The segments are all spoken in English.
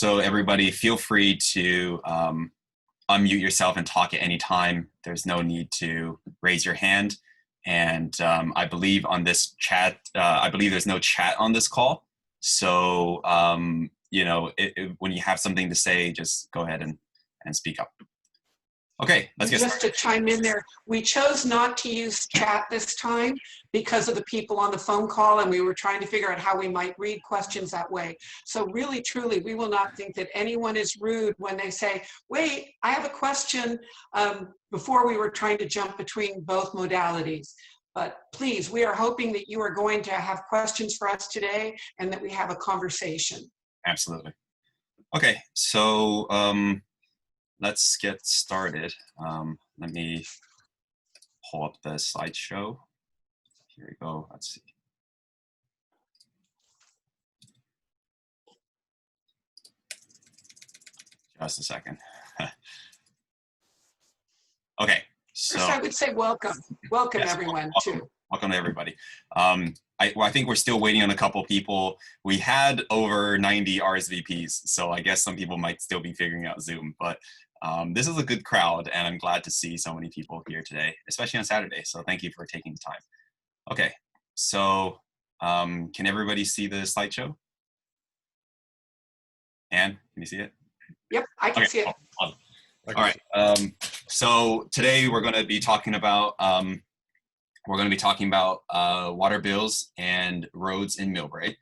So everybody feel free to unmute yourself and talk at any time. There's no need to raise your hand. And I believe on this chat, I believe there's no chat on this call. So, you know, when you have something to say, just go ahead and speak up. Okay, let's get started. Just to chime in there, we chose not to use chat this time because of the people on the phone call, and we were trying to figure out how we might read questions that way. So really, truly, we will not think that anyone is rude when they say, wait, I have a question, before we were trying to jump between both modalities. But please, we are hoping that you are going to have questions for us today and that we have a conversation. Absolutely. Okay, so let's get started. Let me pull up the slideshow. Here we go. Let's see. Just a second. Okay. So first, I would say welcome. Welcome, yes, everyone, welcome, too. Welcome to everybody. I think we're still waiting on a couple people. We had over 90 RSVPs, so I guess some people might still be figuring out Zoom, but this is a good crowd, and I'm glad to see so many people here today, especially on Saturday, so thank you for taking the time. Okay, so can everybody see the slideshow? Anne, can you see it? Yep, I can see it. Awesome. All right, so today we're going to be talking about water bills and roads in Millbrae.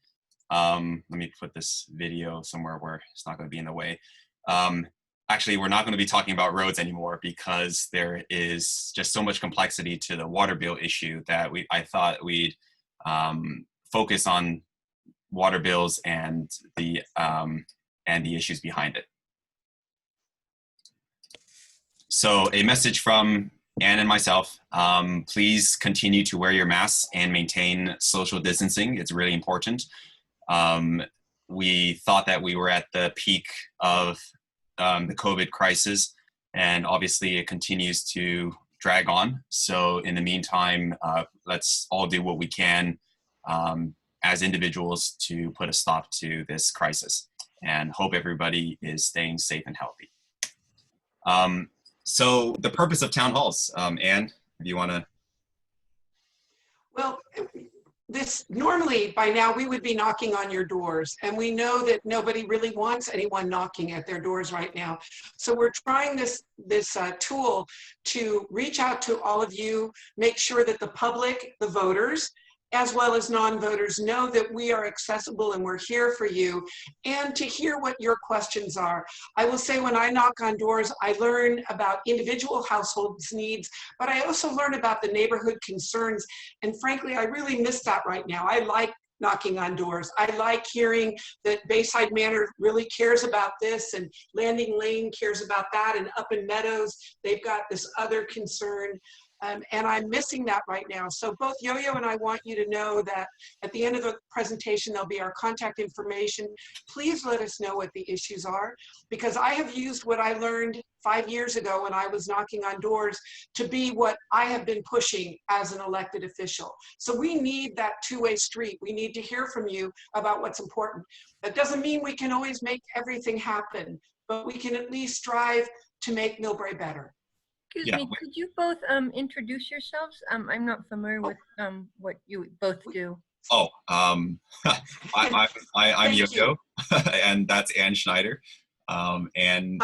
Let me put this video somewhere where it's not going to be in the way. Actually, we're not going to be talking about roads anymore because there is just so much complexity to the water bill issue that I thought we'd focus on water bills and the issues behind it. So a message from Anne and myself, please continue to wear your masks and maintain social distancing. It's really important. We thought that we were at the peak of the COVID crisis, and obviously it continues to drag on. So in the meantime, let's all do what we can as individuals to put a stop to this crisis, and hope everybody is staying safe and healthy. So the purpose of town halls, Anne, do you want to? Well, normally by now we would be knocking on your doors, and we know that nobody really wants anyone knocking at their doors right now. So we're trying this tool to reach out to all of you, make sure that the public, the voters, as well as non-voters, know that we are accessible and we're here for you, and to hear what your questions are. I will say, when I knock on doors, I learn about individual households' needs, but I also learn about the neighborhood concerns, and frankly, I really miss that right now. I like knocking on doors. I like hearing that Bayside Manor really cares about this, and Landing Lane cares about that, and Up in Meadows, they've got this other concern. And I'm missing that right now. So both Yo-Yo and I want you to know that at the end of the presentation, there'll be our contact information. Please let us know what the issues are, because I have used what I learned 5 years ago when I was knocking on doors to be what I have been pushing as an elected official. So we need that two-way street. We need to hear from you about what's important. That doesn't mean we can always make everything happen, but we can at least strive to make Millbrae better. Excuse me, could you both introduce yourselves? I'm not familiar with what you both do. Oh, I'm Yo-Yo, and that's Ann Schneider. And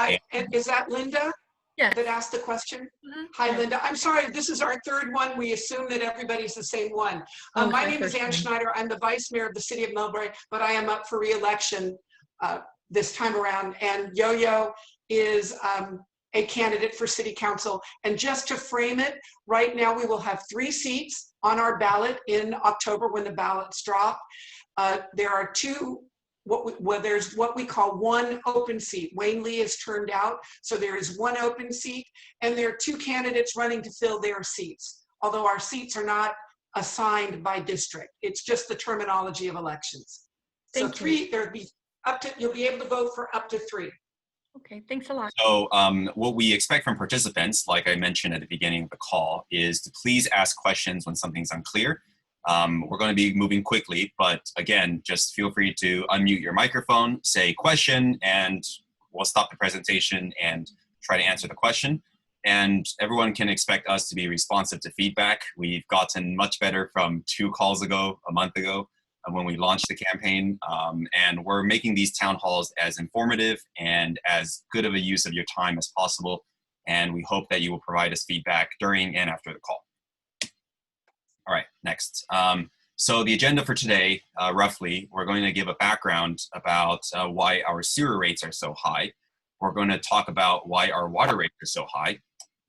is that Linda? Yes. That asked the question? Mm-hmm. Hi, yes. Linda. I'm sorry, this is our third one. We assume that everybody's the same one. My name is Ann Schneider. I'm the Vice Mayor of the City of Millbrae, but I am up for re-election this time around. And Yo-Yo is a candidate for City Council. And just to frame it, right now we will have 3 seats on our ballot in October when the ballots drop. There are 2, there's what we call 1 open seat. Wayne Lee is turned out, so there is 1 open seat, and there are 2 candidates running to fill their seats, although our seats are not assigned by district. It's just the terminology of elections. So 3, there'll be you'll be able to vote for up to 3. Okay, thanks a lot. So what we expect from participants, like I mentioned at the beginning of the call, is to please ask questions when something's unclear. We're going to be moving quickly, but again, just feel free to unmute your microphone, say question, and we'll stop the presentation and try to answer the question. And everyone can expect us to be responsive to feedback. We've gotten much better from 2 calls ago, a month ago, when we launched the campaign. And we're making these town halls as informative and as good of a use of your time as possible. And we hope that you will provide us feedback during and after the call. All right, next. So the agenda for today, roughly, we're going to give a background about why our sewer rates are so high. We're going to talk about why our water rates are so high.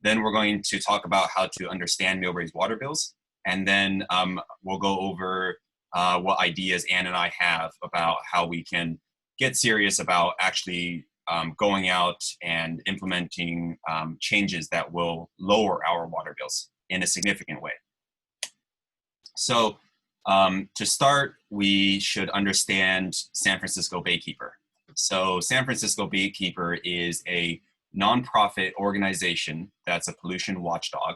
Then we're going to talk about how to understand Millbrae's water bills. And then we'll go over what ideas Ann and I have about how we can get serious about actually going out and implementing changes that will lower our water bills in a significant way. So to start, we should understand San Francisco Baykeeper. So San Francisco Baykeeper is a nonprofit organization that's a pollution watchdog.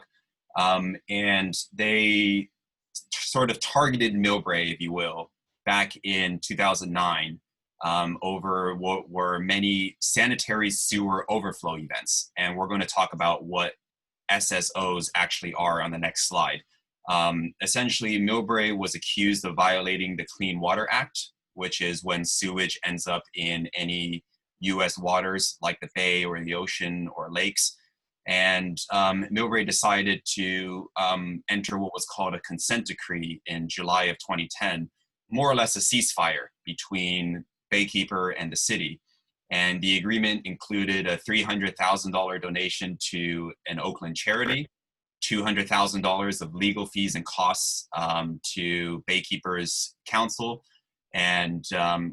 And they sort of targeted Millbrae, if you will, back in 2009 over what were many sanitary sewer overflow events. And we're going to talk about what SSOs actually are on the next slide. Essentially, Millbrae was accused of violating the Clean Water Act, which is when sewage ends up in any US waters like the bay or the ocean or lakes. And Millbrae decided to enter what was called a consent decree in July of 2010, more or less a ceasefire between Baykeeper and the city. And the agreement included a $300,000 donation to an Oakland charity, $200,000 of legal fees and costs to Baykeeper's council. And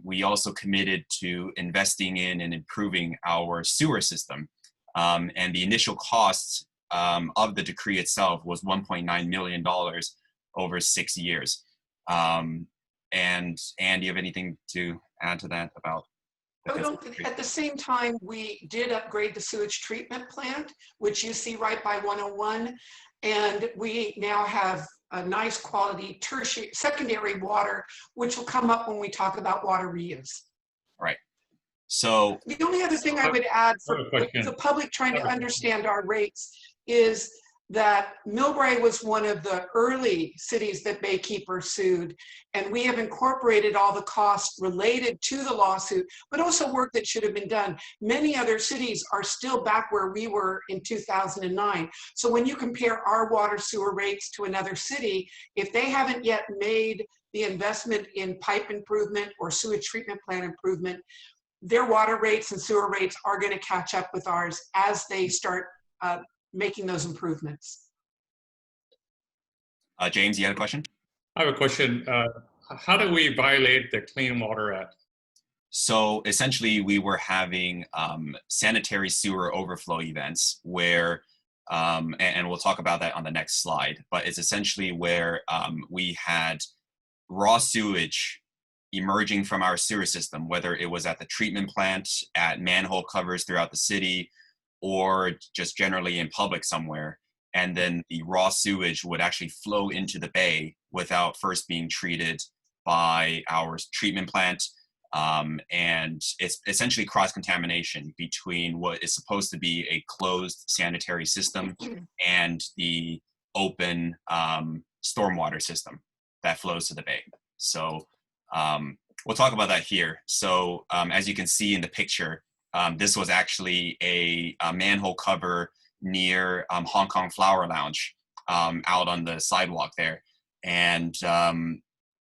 we also committed to investing in and improving our sewer system. And the initial cost of the decree itself was $1.9 million over 6 years. And Ann, do you have anything to add to that about? At the same time, we did upgrade the sewage treatment plant, which you see right by 101. And we now have a nice quality tertiary, secondary water, which will come up when we talk about water reuse. Right. So the only other thing I would add for the public trying to understand our rates is that Millbrae was one of the early cities that Baykeeper sued, and we have incorporated all the costs related to the lawsuit, but also work that should have been done. Many other cities are still back where we were in 2009. So when you compare our water sewer rates to another city, if they haven't yet made the investment in pipe improvement or sewage treatment plant improvement, their water rates and sewer rates are going to catch up with ours as they start making those improvements. James, you had a question? I have a question. How do we violate the Clean Water Act? So essentially, we were having sanitary sewer overflow events where, and we'll talk about that on the next slide, but it's essentially where we had raw sewage emerging from our sewer system, whether it was at the treatment plant, at manhole covers throughout the city, or just generally in public somewhere. And then the raw sewage would actually flow into the bay without first being treated by our treatment plant. And it's essentially cross-contamination between what is supposed to be a closed sanitary system and the open stormwater system that flows to the bay. So we'll talk about that here. So as you can see in the picture, this was actually a manhole cover near Hong Kong Flower Lounge out on the sidewalk there. And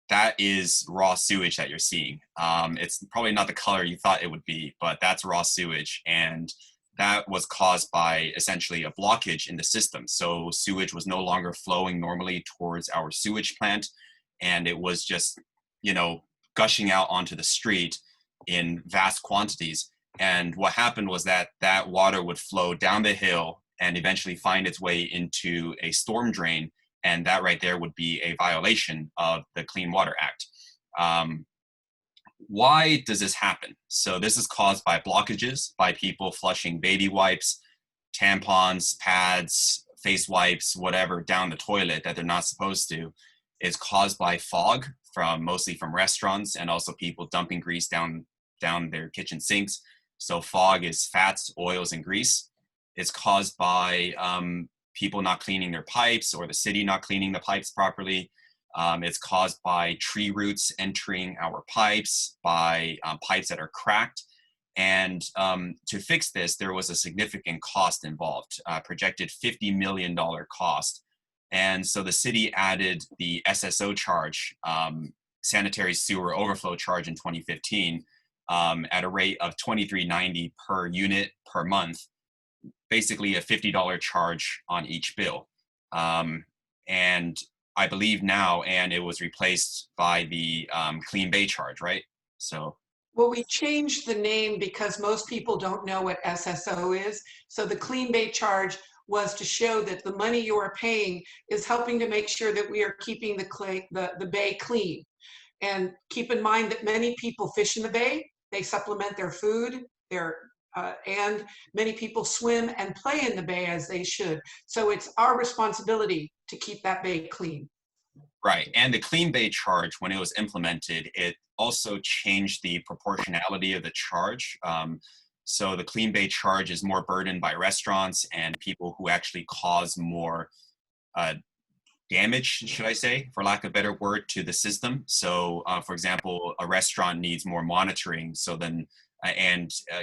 that is raw sewage that you're seeing. It's probably not the color you thought it would be, but that's raw sewage. And that was caused by essentially a blockage in the system. So sewage was no longer flowing normally towards our sewage plant. And it was just, you know, gushing out onto the street in vast quantities. And what happened was that that water would flow down the hill and eventually find its way into a storm drain. And that right there would be a violation of the Clean Water Act. Why does this happen? So this is caused by blockages, by people flushing baby wipes, tampons, pads, face wipes, whatever, down the toilet that they're not supposed to. is caused by fog mostly from restaurants and also people dumping grease down their kitchen sinks. So fog is fats, oils, and grease. It's caused by people not cleaning their pipes or the city not cleaning the pipes properly. It's caused by tree roots entering our pipes, by pipes that are cracked. And to fix this, there was a significant cost involved, projected $50 million cost. And so the city added the SSO charge, sanitary sewer overflow charge in 2015, at a rate of $23.90 per unit per month, basically a $50 charge on each bill. And I believe now, and it was replaced by the Clean Bay charge, right? So. Well, we changed the name because most people don't know what SSO is. So the Clean Bay charge was to show that the money you are paying is helping to make sure that we are keeping the bay clean. And keep in mind that many people fish in the bay. They supplement their food, and many people swim and play in the bay as they should. So it's our responsibility to keep that bay clean. Right, and the Clean Bay charge, when it was implemented, it also changed the proportionality of the charge. So the Clean Bay charge is more burdened by restaurants and people who actually cause more damage, should I say, for lack of a better word, to the system. So, for example, a restaurant needs more monitoring. So then,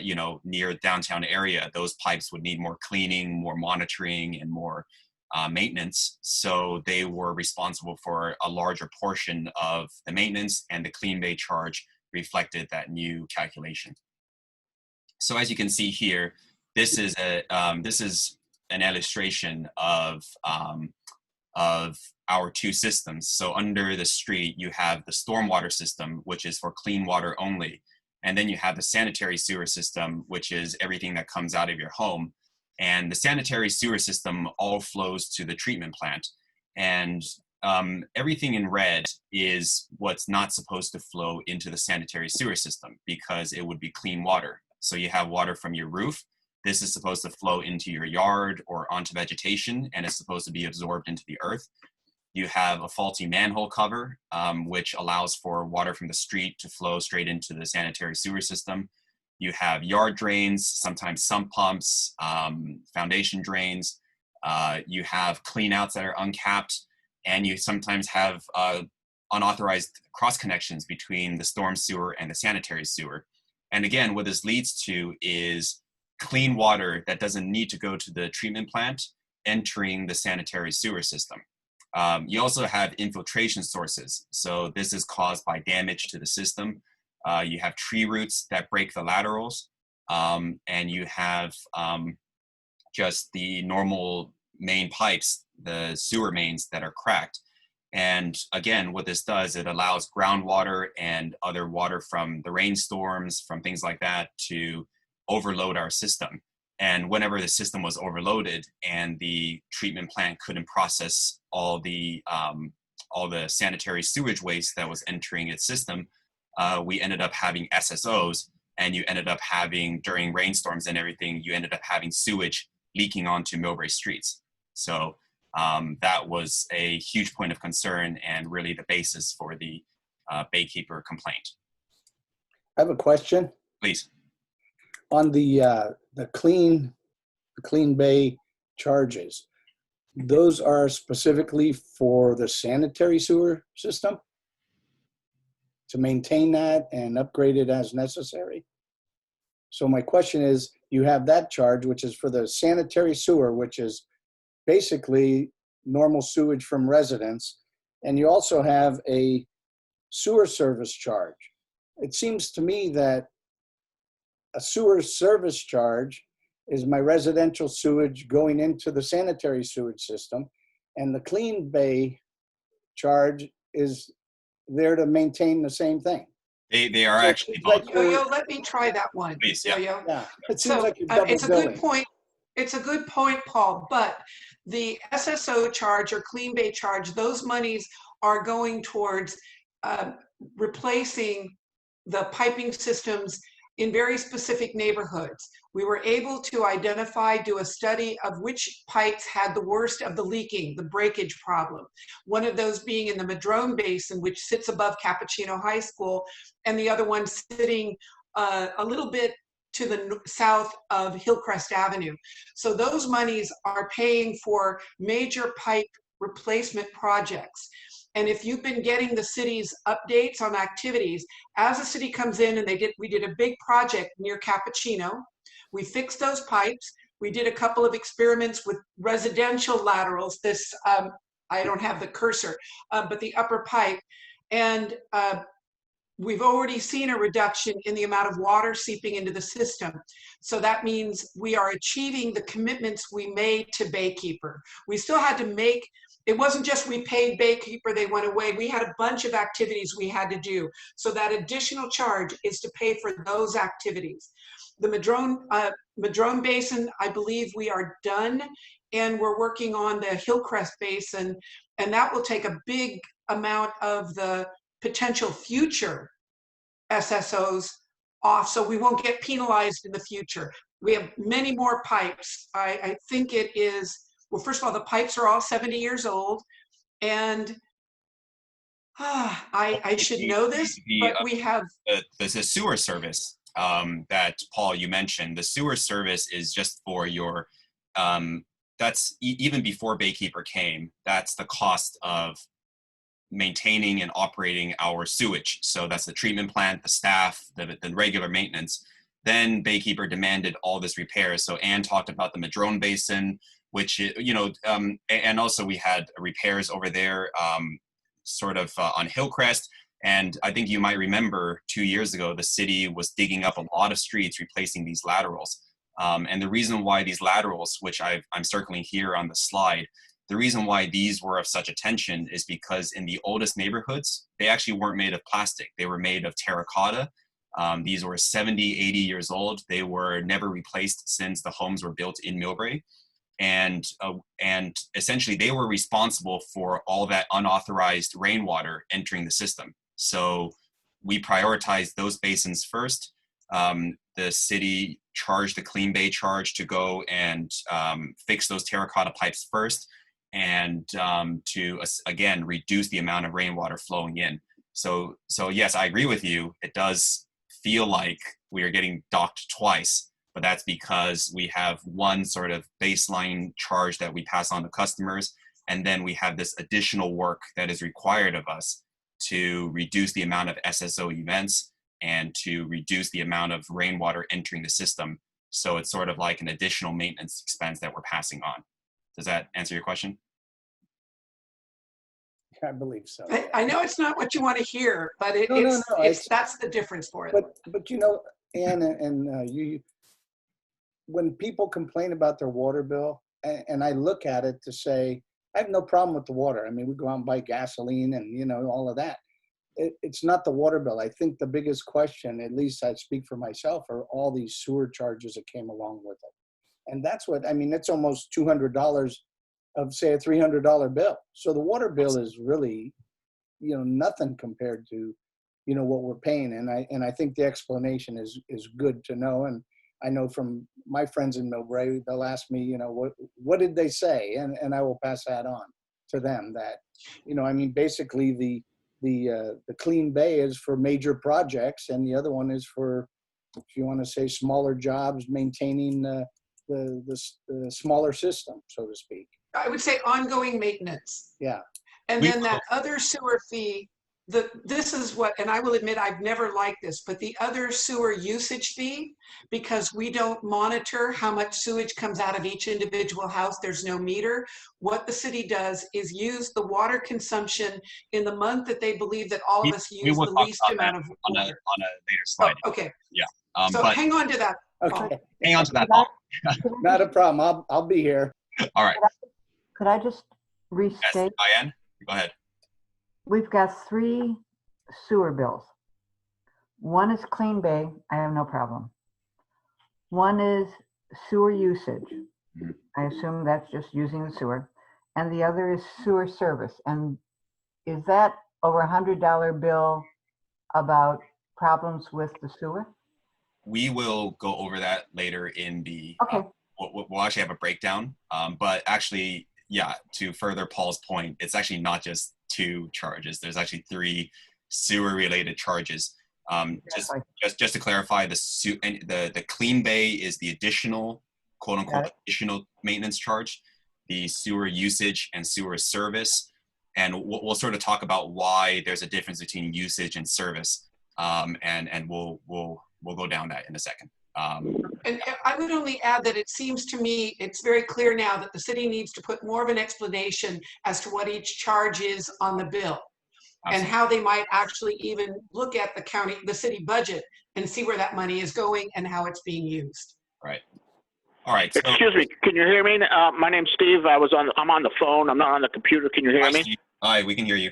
you know, near downtown area, those pipes would need more cleaning, more monitoring, and more maintenance. So they were responsible for a larger portion of the maintenance, and the Clean Bay charge reflected that new calculation. So as you can see here, this is an illustration of our two systems. So under the street, you have the stormwater system, which is for clean water only. And then you have the sanitary sewer system, which is everything that comes out of your home. And the sanitary sewer system all flows to the treatment plant. And everything in red is what's not supposed to flow into the sanitary sewer system because it would be clean water. So you have water from your roof. This is supposed to flow into your yard or onto vegetation, and it's supposed to be absorbed into the earth. You have a faulty manhole cover, which allows for water from the street to flow straight into the sanitary sewer system. You have yard drains, sometimes sump pumps, foundation drains. You have cleanouts that are uncapped, and you sometimes have unauthorized cross connections between the storm sewer and the sanitary sewer. And again, what this leads to is clean water that doesn't need to go to the treatment plant entering the sanitary sewer system. You also have infiltration sources. So this is caused by damage to the system. You have tree roots that break the laterals, and you have just the normal main pipes, the sewer mains that are cracked. And again, what this does, it allows groundwater and other water from the rainstorms, from things like that, to overload our system. And whenever the system was overloaded and the treatment plant couldn't process all the sanitary sewage waste that was entering its system, we ended up having SSOs, and you ended up having, during rainstorms and everything, you ended up having sewage leaking onto Millbrae streets. So that was a huge point of concern and really the basis for the Baykeeper complaint. I have a question. Please. On the Clean Bay charges, those are specifically for the sanitary sewer system to maintain that and upgrade it as necessary. So my question is, you have that charge, which is for the sanitary sewer, which is basically normal sewage from residents, and you also have a sewer service charge. It seems to me that a sewer service charge is my residential sewage going into the sanitary sewage system, and the Clean Bay charge is there to maintain the same thing. They are So actually like both. Yo-Yo, let me try that one. Please, yeah. Yo-Yo. Yeah, it seems So like you're double it's a billing. good point. It's a good point, Paul, but the SSO charge or Clean Bay charge, those monies are going towards replacing the piping systems in very specific neighborhoods. We were able to identify, do a study of which pipes had the worst of the leaking, the breakage problem. One of those being in the Millbrae Basin, which sits above Cappuccino High School, and the other one sitting a little bit to the south of Hillcrest Avenue. So those monies are paying for major pipe replacement projects. And if you've been getting the city's updates on activities, as the city comes in and we did a big project near Cappuccino, we fixed those pipes. We did a couple of experiments with residential laterals. This, I don't have the cursor, but the upper pipe. And we've already seen a reduction in the amount of water seeping into the system. So that means we are achieving the commitments we made to Baykeeper. We still had to make, it wasn't just we paid Baykeeper, they went away. We had a bunch of activities we had to do. So that additional charge is to pay for those activities. The Millbrae Basin, I believe we are done, and we're working on the Hillcrest Basin, and that will take a big amount of the potential future SSOs off, so we won't get penalized in the future. We have many more pipes. I think it is, well, first of all, the pipes are all 70 years old, and I should know this, but we have the sewer service that Paul you mentioned. The sewer service is just for your that's even before Baykeeper came. That's the cost of maintaining and operating our sewage. So that's the treatment plant, the staff, the regular maintenance. Then Baykeeper demanded all this repair. So Ann talked about the Millbrae Basin, which, you know, and also we had repairs over there sort of on Hillcrest. And I think you might remember 2 years ago, the city was digging up a lot of streets, replacing these laterals. And the reason why these laterals, which I'm circling here on the slide, the reason why these were of such attention is because in the oldest neighborhoods, they actually weren't made of plastic. They were made of terracotta. These were 70, 80 years old. They were never replaced since the homes were built in Millbrae. And essentially they were responsible for all that unauthorized rainwater entering the system. So we prioritized those basins first. The city charged the Clean Bay charge to go and fix those terracotta pipes first, and to again reduce the amount of rainwater flowing in. So yes, I agree with you. It does feel like we are getting docked twice, but that's because we have one sort of baseline charge that we pass on to customers, and then we have this additional work that is required of us to reduce the amount of SSO events and to reduce the amount of rainwater entering the system. So it's sort of like an additional maintenance expense that we're passing on. Does that answer your question? I believe so. I know it's not what you want to hear, but that's the difference for it. But you know, Ann and you, when people complain about their water bill, and I look at it to say, I have no problem with the water. I mean, we go out and buy gasoline and, you know, all of that. It's not the water bill. I think the biggest question, at least I speak for myself, are all these sewer charges that came along with it. And that's what, I mean, it's almost $200 of, say, a $300 bill. So the water bill is really, you know, nothing compared to, you know, what we're paying. And I think the explanation is good to know. And I know from my friends in Millbrae, they'll ask me, you know, what did they say? And I will pass that on to them that, you know, I mean, basically the Clean Bay is for major projects, and the other one is for, if you want to say, smaller jobs, maintaining the smaller system, so to speak. I would say ongoing maintenance. Yeah. And then that other sewer fee, this is what, and I will admit I've never liked this, but the other sewer usage fee, because we don't monitor how much sewage comes out of each individual house, there's no meter. What the city does is use the water consumption in the month that they believe that all of us use the least amount of water. On a later slide. Oh, okay. Yeah. So hang on to that. Okay. Hang on to that thought. Not a problem. I'll be here. All right. Could I just Yes, restate? Diane, go ahead. We've got 3 sewer bills. One is Clean Bay, I have no problem. One is sewer usage. I assume that's just using the sewer. And the other is sewer service. And is that over $100 bill about problems with the sewer? we will go over that later in the, Okay. we'll actually have a breakdown, but actually, yeah, to further Paul's point, it's actually not just 2 charges. There's actually 3 sewer related charges. Just to clarify, the clean bay is the additional, quote unquote, additional maintenance charge, the sewer usage and sewer service. And we'll sort of talk about why there's a difference between usage and service. And we'll go down that in a second. And I would only add that it seems to me it's very clear now that the city needs to put more of an explanation as to what each charge is on the bill. Absolutely. And how they might actually even look at the city budget and see where that money is going and how it's being used. Right. All right. So, excuse me. Can you hear me? My name's Steve. I'm on the phone. I'm not on the computer. Can you hear me? Hi, we can hear you.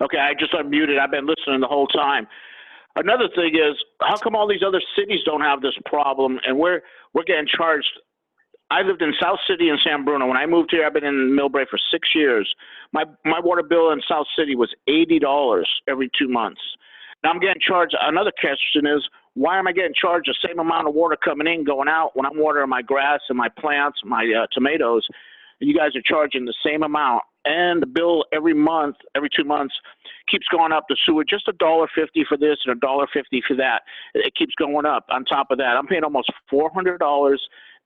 Okay, I just unmuted. I've been listening the whole time. Another thing is, how come all these other cities don't have this problem and we're getting charged? I lived in South City and San Bruno. When I moved here, I've been in Millbrae for 6 years. My water bill in South City was $80 every 2 months. Now I'm getting charged. Another question is, why am I getting charged the same amount of water coming in, going out when I'm watering my grass and my plants, my tomatoes? And you guys are charging the same amount. And the bill every month, every 2 months, keeps going up. The sewer, just $1.50 for this and $1.50 for that. It keeps going up. On top of that, I'm paying almost $400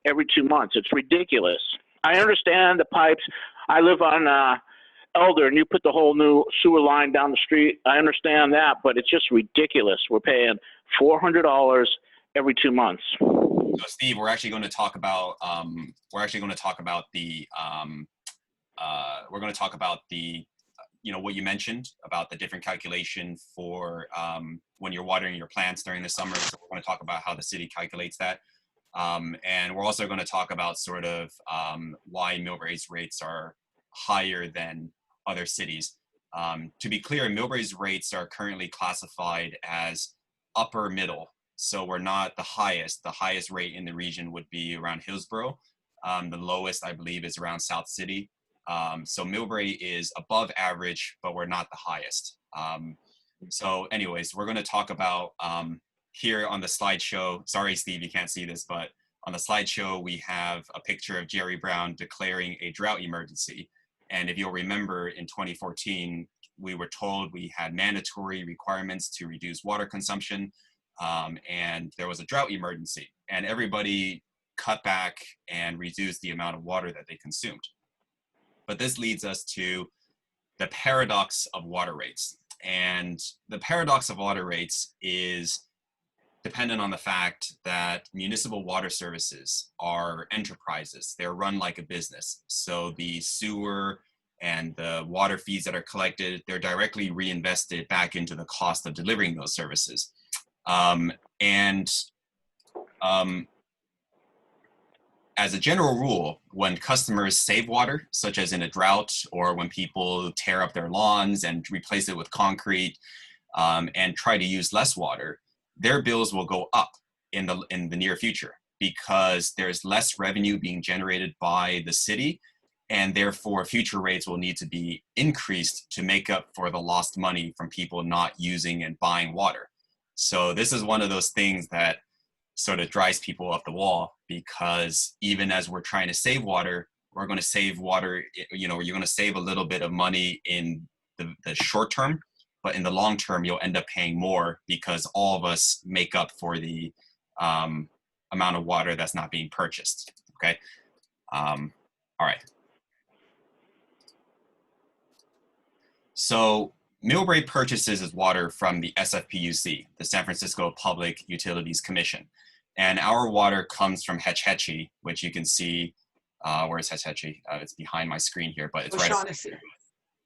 every 2 months. It's ridiculous. I understand the pipes. I live on Elder, and you put the whole new sewer line down the street. I understand that, but it's just ridiculous. We're paying $400 every 2 months. So, Steve, we're actually going to talk about the what you mentioned about the different calculation for when you're watering your plants during the summer. So we're going to talk about how the city calculates that. And we're also going to talk about sort of why Millbrae's rates are higher than other cities. To be clear, Millbrae's rates are currently classified as upper middle. So we're not the highest. The highest rate in the region would be around Hillsborough. The lowest, I believe, is around South City. So Millbrae is above average, but we're not the highest. So anyways, we're going to talk about here on the slideshow. Sorry, Steve, you can't see this, but on the slideshow, we have a picture of Jerry Brown declaring a drought emergency. And if you'll remember, in 2014, we were told we had mandatory requirements to reduce water consumption, and there was a drought emergency, and everybody cut back and reduced the amount of water that they consumed. But this leads us to the paradox of water rates. And the paradox of water rates is dependent on the fact that municipal water services are enterprises. They're run like a business. So the sewer and the water fees that are collected, they're directly reinvested back into the cost of delivering those services. As a general rule, when customers save water, such as in a drought, or when people tear up their lawns and replace it with concrete and try to use less water, their bills will go up in the near future because there's less revenue being generated by the city, and therefore future rates will need to be increased to make up for the lost money from people not using and buying water. So this is one of those things that sort of drives people up the wall, because even as we're trying to save water, we're going to save water, you're going to save a little bit of money in the short term, but in the long term, you'll end up paying more because all of us make up for the amount of water that's not being purchased, okay? All right. So Millbrae purchases its water from the SFPUC, the San Francisco Public Utilities Commission. And our water comes from Hetch Hetchy, which you can see, where's Hetch Hetchy? It's behind my screen here, but it's right.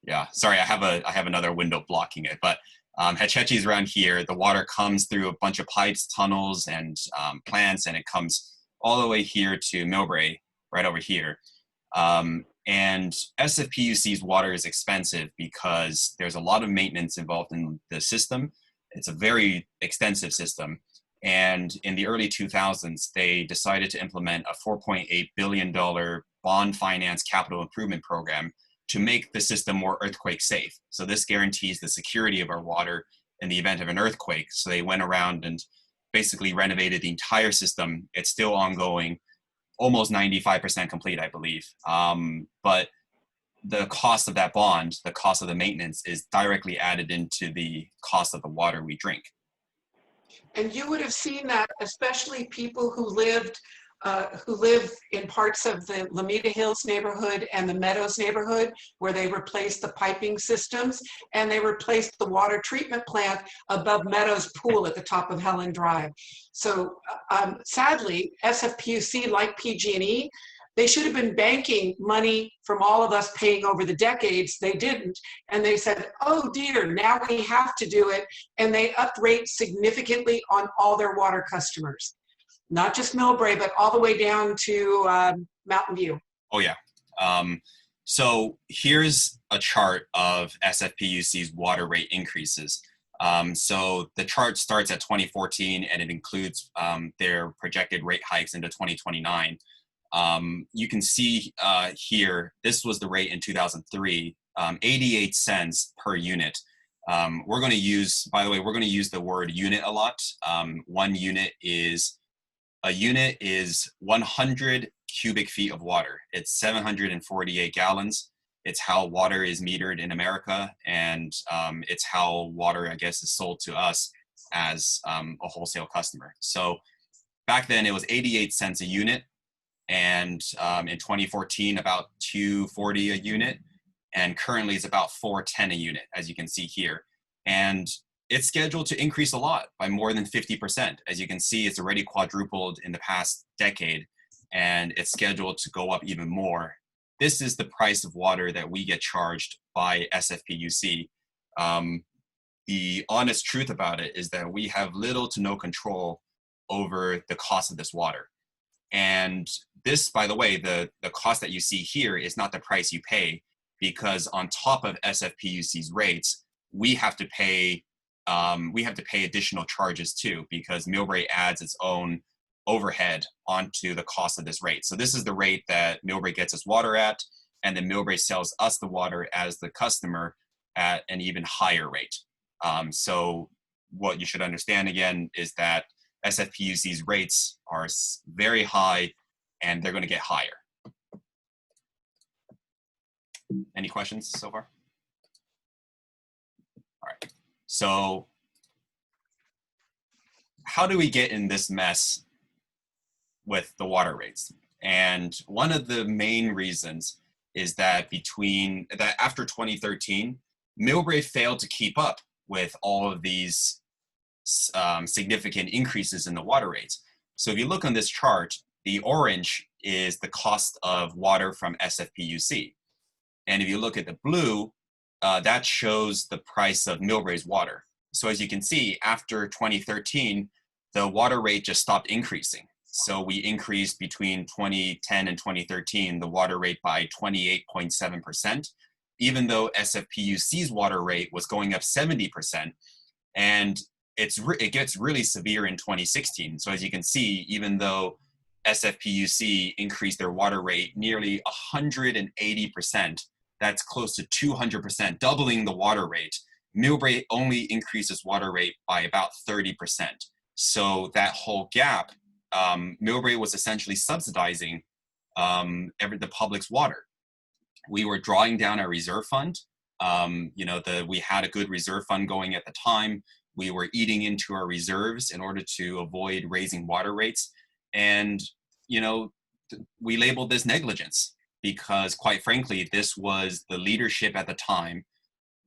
Yeah, sorry, I have another window blocking it, but Hetch Hetchy is around here. The water comes through a bunch of pipes, tunnels, and plants, and it comes all the way here to Millbrae, right over here. And SFPUC's water is expensive because there's a lot of maintenance involved in the system. It's a very extensive system. And in the early 2000s, they decided to implement a $4.8 billion bond finance capital improvement program to make the system more earthquake safe. So this guarantees the security of our water in the event of an earthquake. So they went around and basically renovated the entire system. It's still ongoing, almost 95% complete, I believe. But the cost of that bond, the cost of the maintenance, is directly added into the cost of the water we drink. And you would have seen that, especially people who live in parts of the Lomita Hills neighborhood and the Meadows neighborhood, where they replaced the piping systems and they replaced the water treatment plant above Meadows Pool at the top of Helen Drive. So sadly, SFPUC, like PG&E, they should have been banking money from all of us paying over the decades. They didn't. And they said, oh dear, now we have to do it. And they upped rates significantly on all their water customers. Not just Millbrae, but all the way down to Mountain View. Oh yeah. So here's a chart of SFPUC's water rate increases. So the chart starts at 2014 and it includes their projected rate hikes into 2029. You can see here, this was the rate in 2003, 88 cents per unit. We're going to use, by the way, we're going to use the word unit a lot. A unit is 100 cubic feet of water. It's 748 gallons. It's how water is metered in America, and it's how water, I guess, is sold to us as a wholesale customer. So back then it was 88 cents a unit. And in 2014, about $2.40 a unit, and currently it's about $4.10 a unit, as you can see here. And it's scheduled to increase a lot, by more than 50%. As you can see, it's already quadrupled in the past decade, and it's scheduled to go up even more. This is the price of water that we get charged by SFPUC. The honest truth about it is that we have little to no control over the cost of this water. And this, by the way, the cost that you see here is not the price you pay, because on top of SFPUC's rates, we have to pay additional charges too, because Millbrae adds its own overhead onto the cost of this rate. So this is the rate that Millbrae gets its water at, and then Millbrae sells us the water as the customer at an even higher rate. So what you should understand again is that SFPUC's rates are very high, and they're going to get higher. Any questions so far? All right. So how do we get in this mess with the water rates? And one of the main reasons is that after 2013, Millbrae failed to keep up with all of these significant increases in the water rates. So if you look on this chart, the orange is the cost of water from SFPUC. And if you look at the blue, that shows the price of Millbrae's water. So as you can see, after 2013, the water rate just stopped increasing. So we increased between 2010 and 2013, the water rate by 28.7%, even though SFPUC's water rate was going up 70%. And it gets really severe in 2016. So as you can see, even though SFPUC increased their water rate nearly 180%, that's close to 200%, doubling the water rate, Millbrae only increased its water rate by about 30%. So that whole gap, Millbrae was essentially subsidizing the public's water. We were drawing down our reserve fund. We had a good reserve fund going at the time. We were eating into our reserves in order to avoid raising water rates. And, we labeled this negligence because, quite frankly, this was the leadership at the time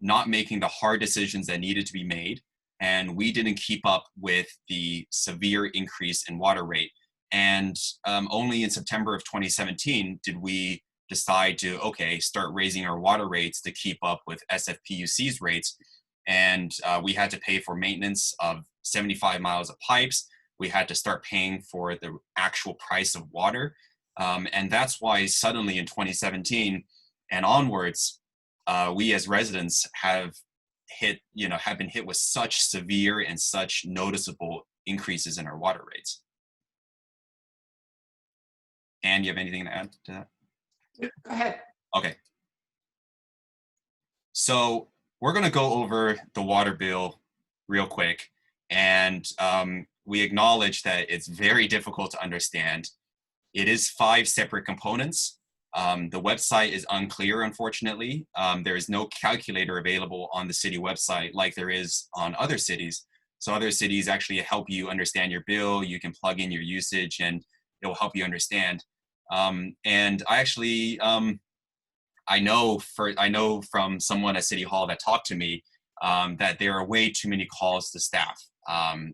not making the hard decisions that needed to be made. And we didn't keep up with the severe increase in water rate. And only in September of 2017 did we decide to, start raising our water rates to keep up with SFPUC's rates. And we had to pay for maintenance of 75 miles of pipes. We had to start paying for the actual price of water. And that's why suddenly in 2017 and onwards, we as residents have been hit with such severe and such noticeable increases in our water rates. Anne, you have anything to add to that? Go ahead. Okay. So we're going to go over the water bill real quick. And we acknowledge that it's very difficult to understand. It is 5 separate components. The website is unclear, unfortunately. There is no calculator available on the city website like there is on other cities. So other cities actually help you understand your bill. You can plug in your usage and it will help you understand. And I actually, I know from someone at City Hall that talked to me that there are way too many calls to staff.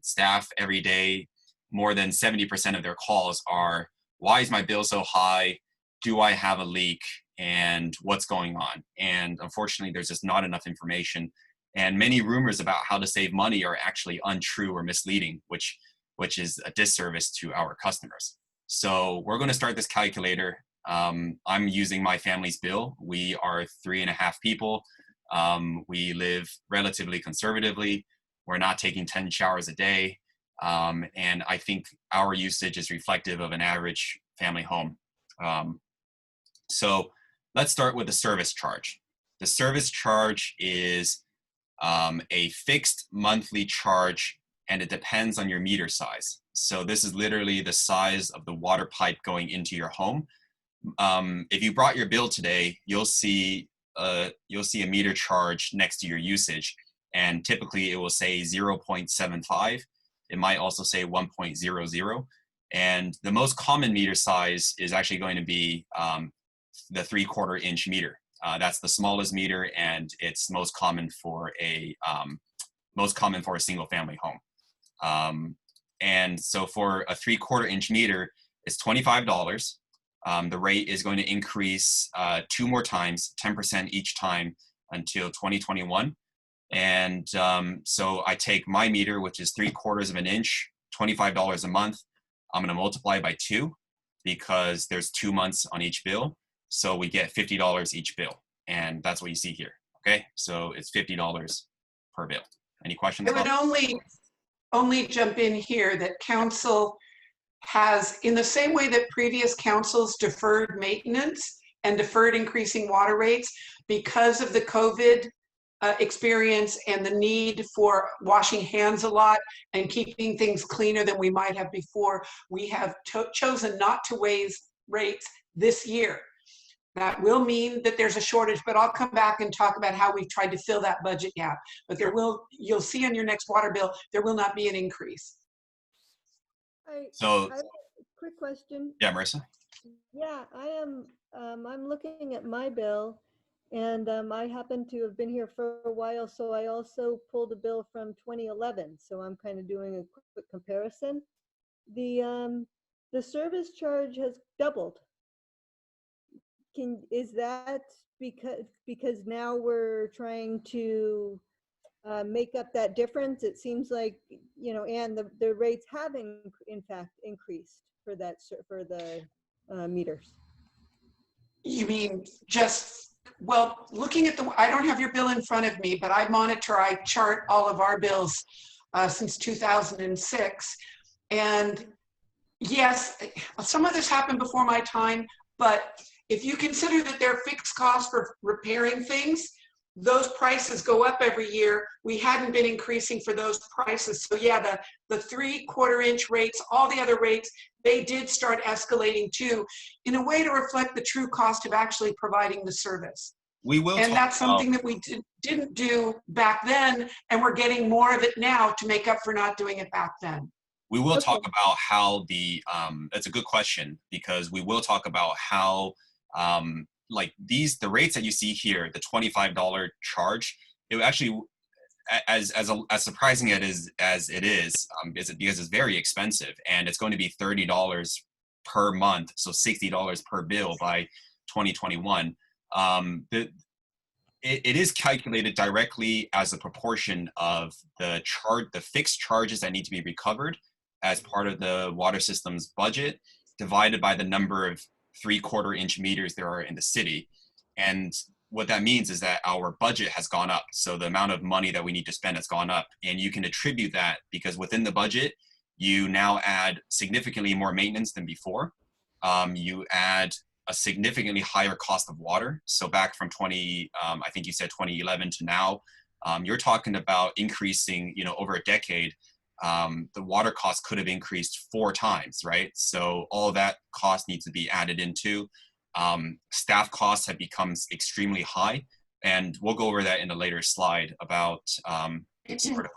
Staff every day, more than 70% of their calls are, why is my bill so high? Do I have a leak? And what's going on? And unfortunately, there's just not enough information. And many rumors about how to save money are actually untrue or misleading, which is a disservice to our customers. So we're going to start this calculator. I'm using my family's bill. We are 3.5 people. We live relatively conservatively. We're not taking 10 showers a day. And I think our usage is reflective of an average family home. So let's start with the service charge. The service charge is a fixed monthly charge, and it depends on your meter size. So this is literally the size of the water pipe going into your home. If you brought your bill today, you'll see a meter charge next to your usage, and typically it will say 0.75. It might also say 1.00. And the most common meter size is actually going to be the 3/4 inch meter. That's the smallest meter, and it's most common for a single family home. And so for a 3/4 inch meter, it's $25. The rate is going to increase 2 more times, 10% each time until 2021. And so I take my meter, which is 3/4 of an inch, $25 a month. I'm going to multiply by 2 because there's 2 months on each bill. So we get $50 each bill. And that's what you see here. Okay, so it's $50 per bill. Any questions? I would only jump in here that council has, in the same way that previous councils deferred maintenance and deferred increasing water rates because of the COVID experience and the need for washing hands a lot and keeping things cleaner than we might have before, we have chosen not to raise rates this year. That will mean that there's a shortage, but I'll come back and talk about how we've tried to fill that budget gap. But you'll see on your next water bill, there will not be an increase. So, I have a quick question. yeah, Marissa? Yeah, I'm looking at my bill, and I happen to have been here for a while, so I also pulled a bill from 2011. So I'm kind of doing a quick comparison. The service charge has doubled. Is that because now we're trying to make up that difference? It seems like, and the rates have in fact increased for the meters. You mean well, looking at I don't have your bill in front of me, but I chart all of our bills since 2006. And yes, some of this happened before my time, but if you consider that there are fixed costs for repairing things, those prices go up every year. We hadn't been increasing for those prices. So yeah, the 3/4 inch rates, all the other rates, they did start escalating too, in a way to reflect the true cost of actually providing the service. And that's something that we didn't do back then, and we're getting more of it now to make up for not doing it back then. We will talk about how that's a good question, because we will talk about how the rates that you see here, the $25 charge, it actually, as surprising as it is because it's very expensive, and it's going to be $30 per month, so $60 per bill by 2021. It is calculated directly as a proportion of the fixed charges that need to be recovered as part of the water system's budget, divided by the number of 3/4 inch meters there are in the city. And what that means is that our budget has gone up. So the amount of money that we need to spend has gone up. And you can attribute that because within the budget, you now add significantly more maintenance than before. You add a significantly higher cost of water. So back from I think you said 2011 to now, you're talking about increasing, over a decade, the water cost could have increased 4 times, right? So all of that cost needs to be added into. Staff costs have become extremely high, and we'll go over that in a later slide about sort of.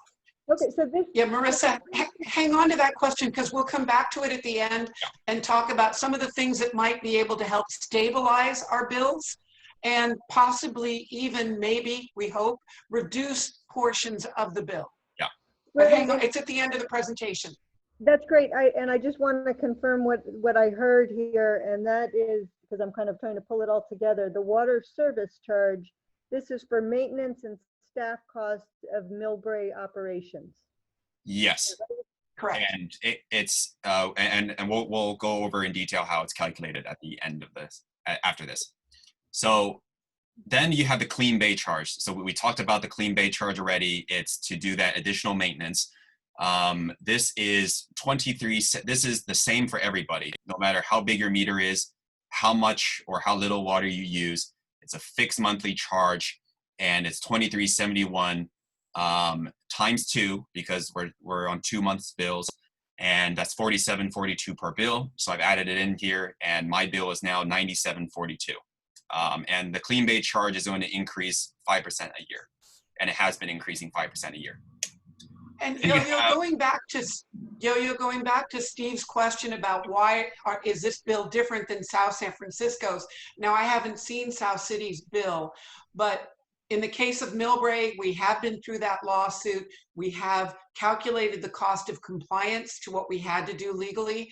Okay, so this. Yeah, Marissa, hang on to that question because we'll come back to it at the end and talk about some of the things that might be able to help stabilize our bills and possibly even maybe, we hope, reduce portions of the bill. Yeah. But hang on, it's at the end of the presentation. That's great. I just want to confirm what I heard here, and that is, because I'm kind of trying to pull it all together, the water service charge, this is for maintenance and staff costs of Millbrae operations. Yes. Correct. And it's and we'll go over in detail how it's calculated at the end of this, after this. So then you have the clean bay charge. So we talked about the clean bay charge already. It's to do that additional maintenance. This is 23. This is the same for everybody, no matter how big your meter is, how much or how little water you use. It's a fixed monthly charge, and it's $23.71 times 2 because we're on 2 months bills, and that's $47.42 per bill. So I've added it in here, and my bill is now $97.42. And the clean bay charge is going to increase 5% a year, and it has been increasing 5% a year. And going back to Steve's question about why is this bill different than South San Francisco's? Now, I haven't seen South City's bill, but in the case of Millbrae, we have been through that lawsuit. We have calculated the cost of compliance to what we had to do legally,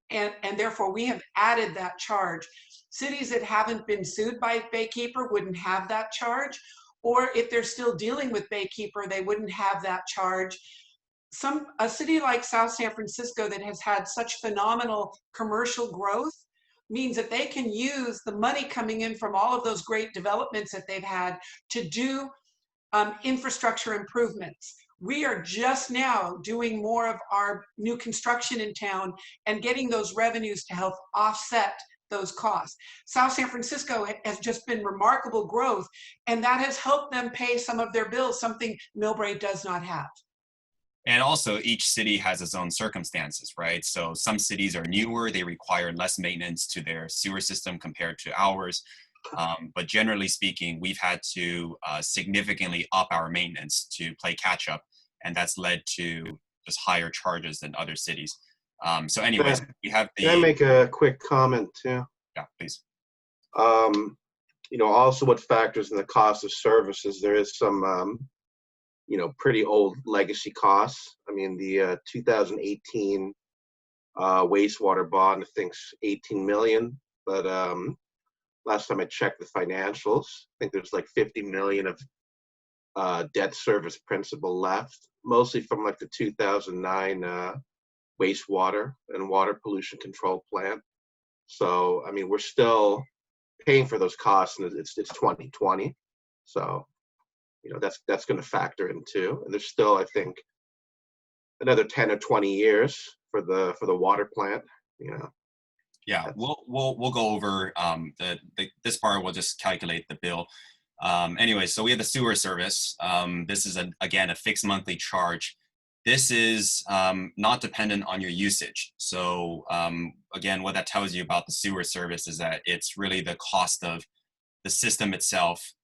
and therefore we have added that charge. Cities that haven't been sued by Baykeeper wouldn't have that charge, or if they're still dealing with Baykeeper, they wouldn't have that charge. A city like South San Francisco that has had such phenomenal commercial growth means that they can use the money coming in from all of those great developments that they've had to do infrastructure improvements. We are just now doing more of our new construction in town and getting those revenues to help offset those costs. South San Francisco has just been remarkable growth, and that has helped them pay some of their bills, something Millbrae does not have. And also each city has its own circumstances, right? So some cities are newer, they require less maintenance to their sewer system compared to ours. But generally speaking, we've had to significantly up our maintenance to play catch up, and that's led to just higher charges than other cities. So anyways, we have the— Can I make a quick comment too? Yeah, please. Also what factors in the cost of services, there is some, pretty old legacy costs. I mean, the 2018 wastewater bond, I think's 18 million, but last time I checked the financials, I think there's like 50 million of debt service principal left, mostly from like the 2009 wastewater and water pollution control plant. So, I mean, we're still paying for those costs, and it's 2020. So, that's going to factor in too. And there's still, I think, another 10 or 20 years for the water plant. Yeah, we'll go over this part. We'll just calculate the bill. Anyway, so we have the sewer service. This is again a fixed monthly charge. This is not dependent on your usage. So again, what that tells you about the sewer service is that it's really the cost of the system itself,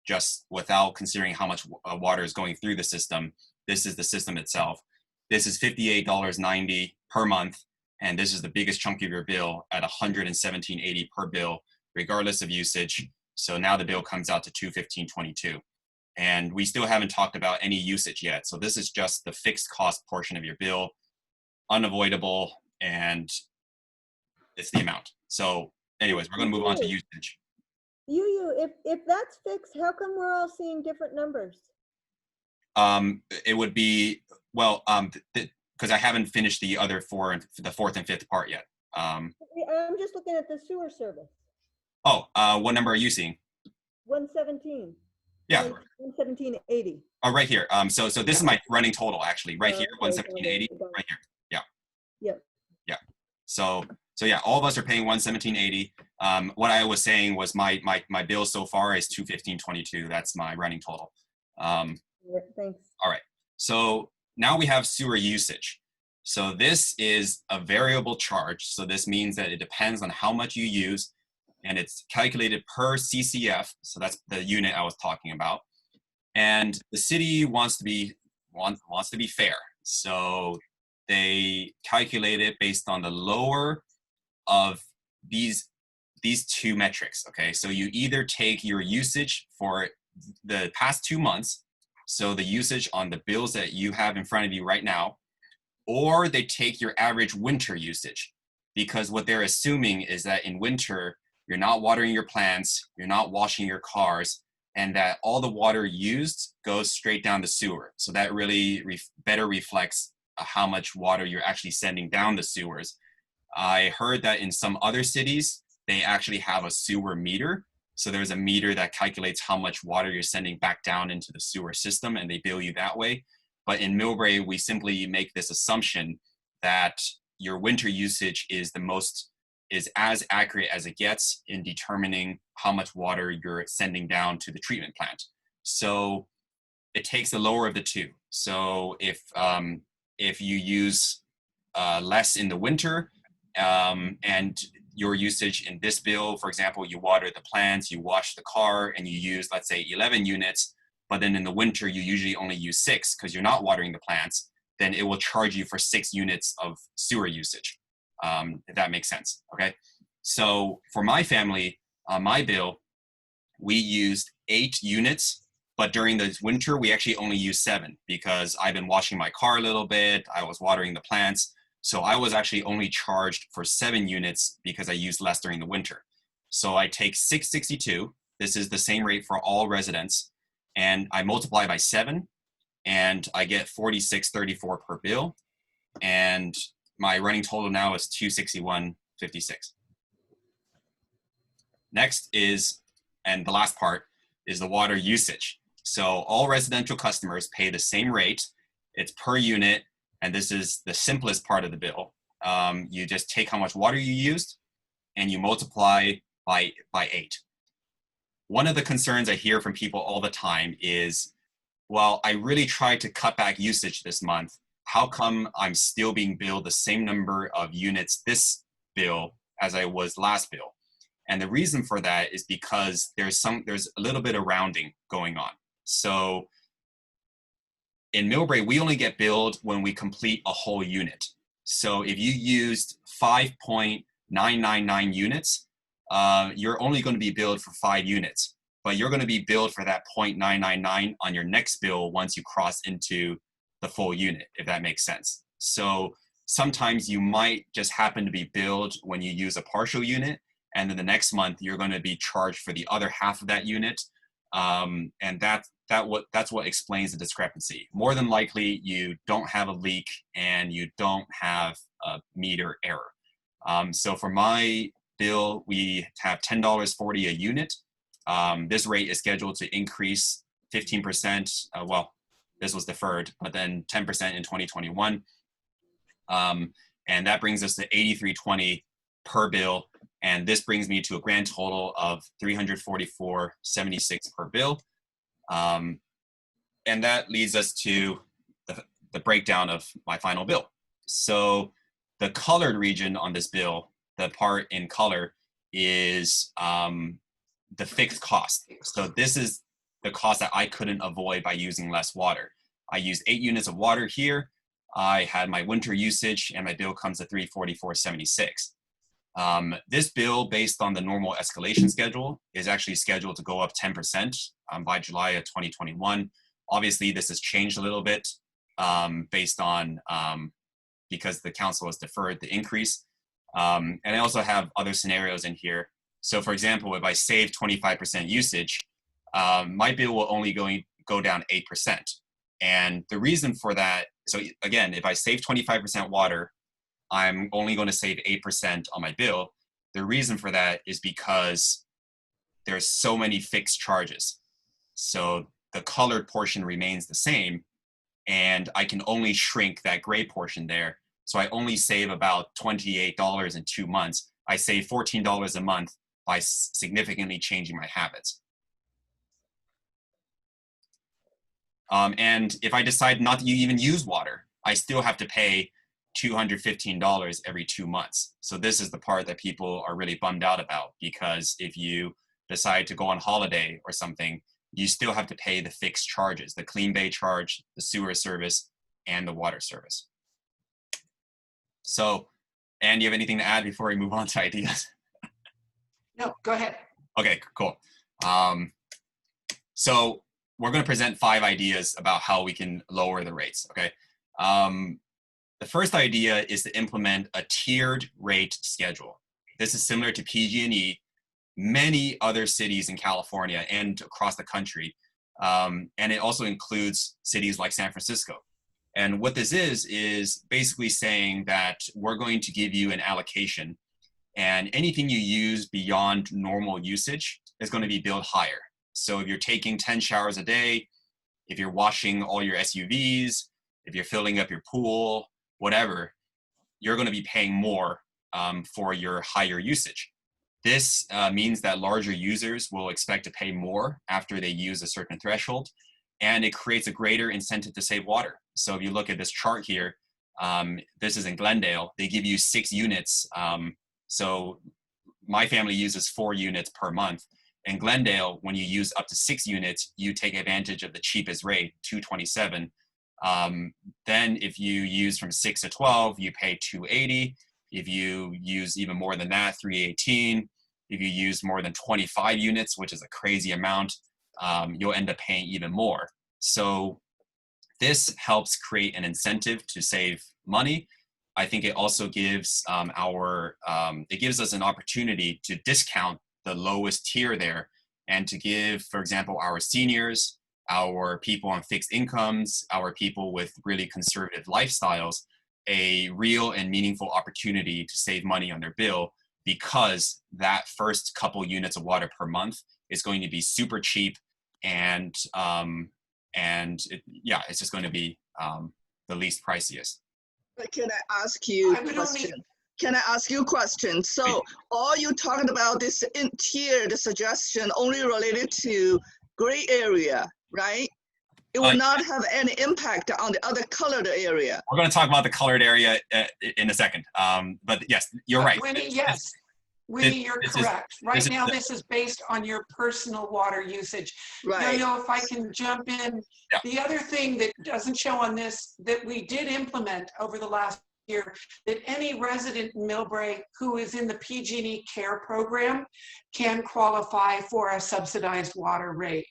just without considering how much water is going through the system. This is the system itself. This is $58.90 per month, and this is the biggest chunk of your bill at $117.80 per bill, regardless of usage. So now the bill comes out to $215.22. And we still haven't talked about any usage yet. So this is just the fixed cost portion of your bill, unavoidable, and it's the amount. So anyways, we're going to move on to usage. If that's fixed, how come we're all seeing different numbers? It would be, well, because I haven't finished the other the fourth and fifth part yet. I'm just looking at the sewer service. Oh, what number are you seeing? 117. Yeah. 117.80. Oh, right here. So this is my running total actually, right here, 117.80, right here. Yeah. Yep. Yeah. So yeah, all of us are paying 117.80. What I was saying was my bill so far is 215.22. That's my running total. Yeah, thanks. All right. So now we have sewer usage. So this is a variable charge. So this means that it depends on how much you use, and it's calculated per CCF. So that's the unit I was talking about. And the city wants to be fair. So they calculate it based on the lower of these two metrics. Okay, so you either take your usage for the past 2 months, so the usage on the bills that you have in front of you right now, or they take your average winter usage, because what they're assuming is that in winter, you're not watering your plants, you're not washing your cars, and that all the water used goes straight down the sewer. So that really better reflects how much water you're actually sending down the sewers. I heard that in some other cities, they actually have a sewer meter. So there's a meter that calculates how much water you're sending back down into the sewer system, and they bill you that way. But in Millbrae, we simply make this assumption that your winter usage is as accurate as it gets in determining how much water you're sending down to the treatment plant. So it takes the lower of the two. So if you use less in the winter, and your usage in this bill, for example, you water the plants, you wash the car, and you use, let's say, 11 units, but then in the winter, you usually only use 6 because you're not watering the plants, then it will charge you for 6 units of sewer usage, if that makes sense, okay? So for my family, on my bill, we used 8 units, but during the winter, we actually only used 7 because I've been washing my car a little bit, I was watering the plants, so I was actually only charged for 7 units because I used less during the winter. So I take 662, this is the same rate for all residents, and I multiply by 7, and I get 46.34 per bill, and my running total now is 261.56. Next is, and the last part, is the water usage. So all residential customers pay the same rate. It's per unit, and this is the simplest part of the bill. You just take how much water you used, and you multiply by 8. One of the concerns I hear from people all the time is, well, I really tried to cut back usage this month. How come I'm still being billed the same number of units this bill as I was last bill? And the reason for that is because there's a little bit of rounding going on. So in Millbrae, we only get billed when we complete a whole unit. So if you used 5.999 units, you're only going to be billed for 5 units, but you're going to be billed for that 0.999 on your next bill once you cross into the full unit, if that makes sense. So sometimes you might just happen to be billed when you use a partial unit, and then the next month you're going to be charged for the other half of that unit, and that's what explains the discrepancy. More than likely, you don't have a leak and you don't have a meter error. So for my bill, we have $10.40 a unit. This rate is scheduled to increase 15%. Well, this was deferred, but then 10% in 2021. And that brings us to $83.20 per bill. And this brings me to a grand total of $344.76 per bill. And that leads us to the breakdown of my final bill. So the colored region on this bill, the part in color, is the fixed cost. So this is the cost that I couldn't avoid by using less water. I used 8 units of water here. I had my winter usage, and my bill comes to $344.76. This bill, based on the normal escalation schedule, is actually scheduled to go up 10% by July of 2021. Obviously, this has changed a little bit based on, because the council has deferred the increase. And I also have other scenarios in here. So for example, if I save 25% usage, my bill will only go down 8%. And the reason for that, so again, if I save 25% water, I'm only going to save 8% on my bill. The reason for that is because there's so many fixed charges. So the colored portion remains the same, and I can only shrink that gray portion there. So I only save about $28 in 2 months. I save $14 a month by significantly changing my habits. And if I decide not to even use water, I still have to pay $215 every 2 months. So this is the part that people are really bummed out about, because if you decide to go on holiday or something, you still have to pay the fixed charges, the Clean Bay charge, the sewer service, and the water service. So, Anne, do you have anything to add before we move on to ideas? No, go ahead. Okay, cool. So we're going to present 5 ideas about how we can lower the rates, okay? The first idea is to implement a tiered rate schedule. This is similar to PG&E, many other cities in California and across the country. And it also includes cities like San Francisco. And what this is basically saying that we're going to give you an allocation, and anything you use beyond normal usage is going to be billed higher. So if you're taking 10 showers a day, if you're washing all your SUVs, if you're filling up your pool, whatever, you're going to be paying more for your higher usage. This means that larger users will expect to pay more after they use a certain threshold, and it creates a greater incentive to save water. So if you look at this chart here, this is in Glendale, they give you 6 units. So my family uses 4 units per month. In Glendale, when you use up to 6 units, you take advantage of the cheapest rate, $227. Then if you use from 6 to 12, you pay $280. If you use even more than that, $318. If you use more than 25 units, which is a crazy amount, you'll end up paying even more. So this helps create an incentive to save money. I think it also gives it gives us an opportunity to discount the lowest tier there, and to give, for example, our seniors, our people on fixed incomes, our people with really conservative lifestyles, a real and meaningful opportunity to save money on their bill, because that first couple units of water per month is going to be super cheap, and it's just going to be the least priciest. But can I ask you a question? Can I ask you a question? So all you talking about this tiered suggestion only related to gray area, right? It will not have any impact on the other colored area. We're going to talk about the colored area in a second. But yes, you're right. Winnie, yes. Winnie, you're correct. Right now, this is based on your personal water usage. Right. Yo-Yo, if I can jump in. Yeah. The other thing that doesn't show on this that we did implement over the last year, that any resident in Millbrae who is in the PG&E Care program can qualify for a subsidized water rate.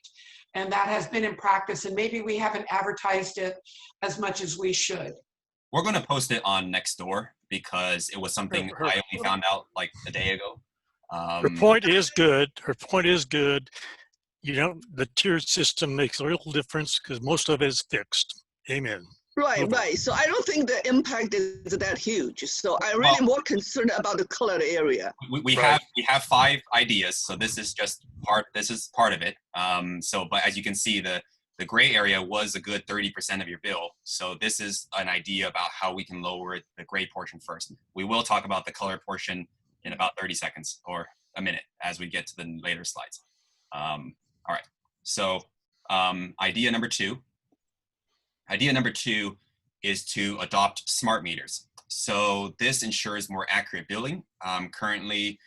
And that has been in practice, and maybe we haven't advertised it as much as we should. We're going to post it on Nextdoor because it was something I only found out like a day ago. Her point is good. Her point is good. You know, the tiered system makes a real difference because most of it is fixed. Amen. Right, right. So I don't think the impact is that huge. So I'm really more concerned about the colored area. We have 5 ideas, so this is just part. This is part of it. But as you can see, the gray area was a good 30% of your bill. So this is an idea about how we can lower the gray portion first. We will talk about the color portion in about 30 seconds or a minute as we get to the later slides. All right. So idea number 2. Idea number 2 is to adopt smart meters. So this ensures more accurate billing. Currently,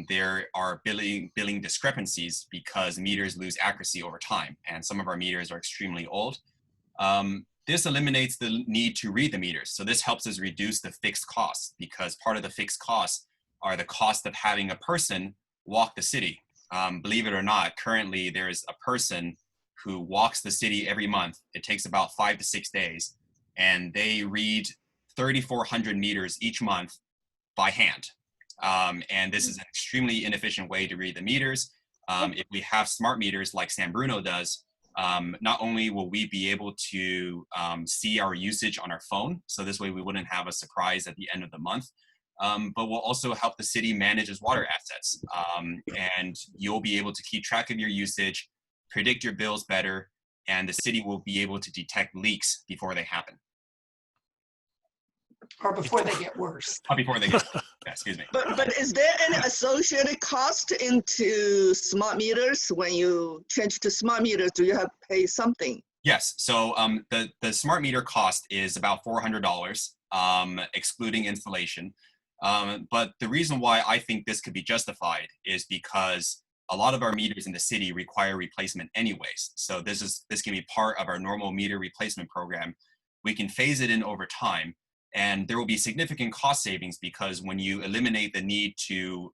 there are billing discrepancies because meters lose accuracy over time, and some of our meters are extremely old. This eliminates the need to read the meters. So this helps us reduce the fixed costs, because part of the fixed costs are the cost of having a person walk the city. Believe it or not, currently there's a person who walks the city every month. It takes about 5 to 6 days, and they read 3,400 meters each month by hand. And this is an extremely inefficient way to read the meters. If we have smart meters like San Bruno does, not only will we be able to see our usage on our phone, so this way we wouldn't have a surprise at the end of the month, but we'll also help the city manage its water assets. And you'll be able to keep track of your usage, predict your bills better, and the city will be able to detect leaks before they happen. Or before they get worse. Or before they get, excuse me. But is there any associated cost into smart meters? When you change to smart meters, do you have to pay something? Yes. So the smart meter cost is about $400, excluding installation. But the reason why I think this could be justified is because a lot of our meters in the city require replacement anyways. So this can be part of our normal meter replacement program. We can phase it in over time, and there will be significant cost savings because when you eliminate the need to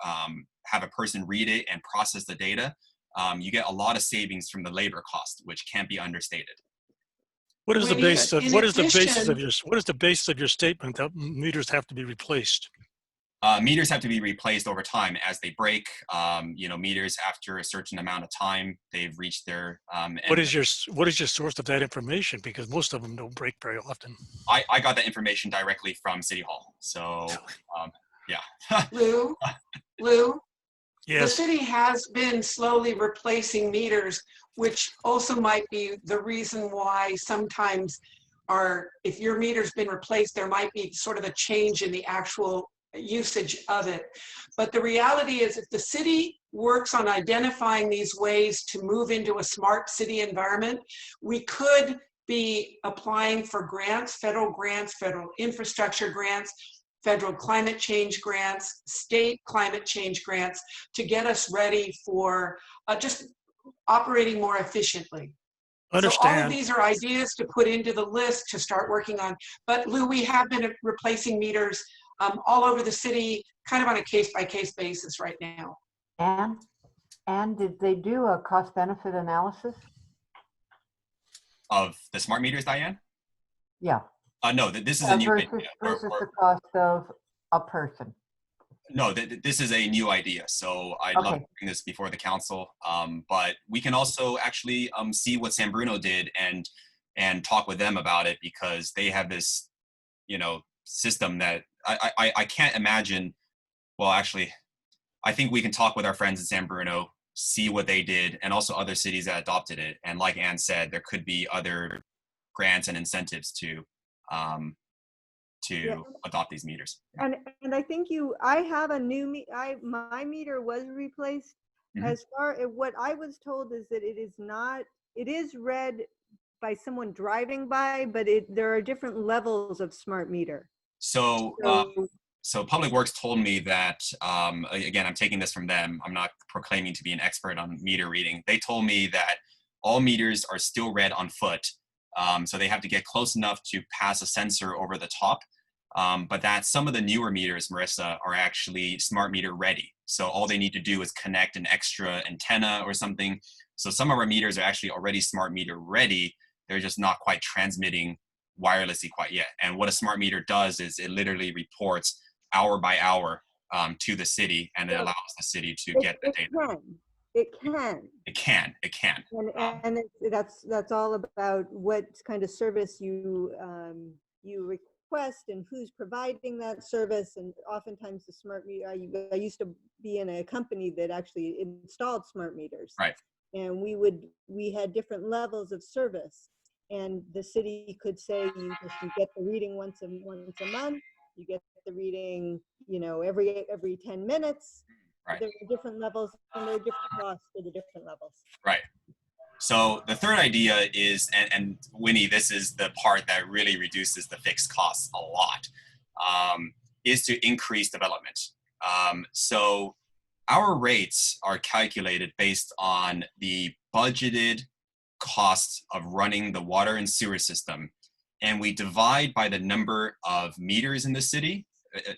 have a person read it and process the data, you get a lot of savings from the labor cost, which can't be understated. What is the basis of In what is the basis of addition- your what is the basis of your statement that meters have to be replaced? Meters have to be replaced over time as they break. Meters after a certain amount of time, they've reached their What is your source of that information? Because most of them don't break very often. I got that information directly from City Hall. So yeah. Lou, the Yes. city has been slowly replacing meters, which also might be the reason why sometimes if your meter's been replaced, there might be sort of a change in the actual usage of it. But the reality is, if the city works on identifying these ways to move into a smart city environment, we could be applying for grants, federal infrastructure grants, federal climate change grants, state climate change grants, to get us ready for just operating more efficiently. Understand. So all of these are ideas to put into the list to start working on. But Lou, we have been replacing meters all over the city, kind of on a case-by-case basis right now. And did they do a cost-benefit analysis? Of the smart meters, Diane? Yeah. No, this is a new idea. Versus the cost of a person. No, this is a new idea. So I'd love to bring this before the council. But we can also actually see what San Bruno did and talk with them about it, because they have this, system that I can't imagine. Well, actually, I think we can talk with our friends in San Bruno, see what they did, and also other cities that adopted it. And like Ann said, there could be other grants and incentives to adopt these meters. And I think I have a new my meter was replaced. Mm-hmm. As far as what I was told is that it is read by someone driving by, but there are different levels of smart meter. So Public Works told me that, again, I'm taking this from them. I'm not proclaiming to be an expert on meter reading. They told me that all meters are still read on foot. So they have to get close enough to pass a sensor over the top. But that some of the newer meters, Marissa, are actually smart meter ready. So all they need to do is connect an extra antenna or something. So some of our meters are actually already smart meter ready. They're just not quite transmitting wirelessly quite yet. And what a smart meter does is it literally reports hour by hour to the city, and it allows the city to get the data. It can. And that's all about what kind of service you request and who's providing that service. And oftentimes the smart meter, I used to be in a company that actually installed smart meters. Right. And we had different levels of service. And the city could say you get the reading once a month, you get the reading, every 10 minutes. Right. There are different levels, and there are different costs for the different levels. Right. So the third idea is, and Winnie, this is the part that really reduces the fixed costs a lot, is to increase development. So our rates are calculated based on the budgeted costs of running the water and sewer system, and we divide by the number of meters in the city,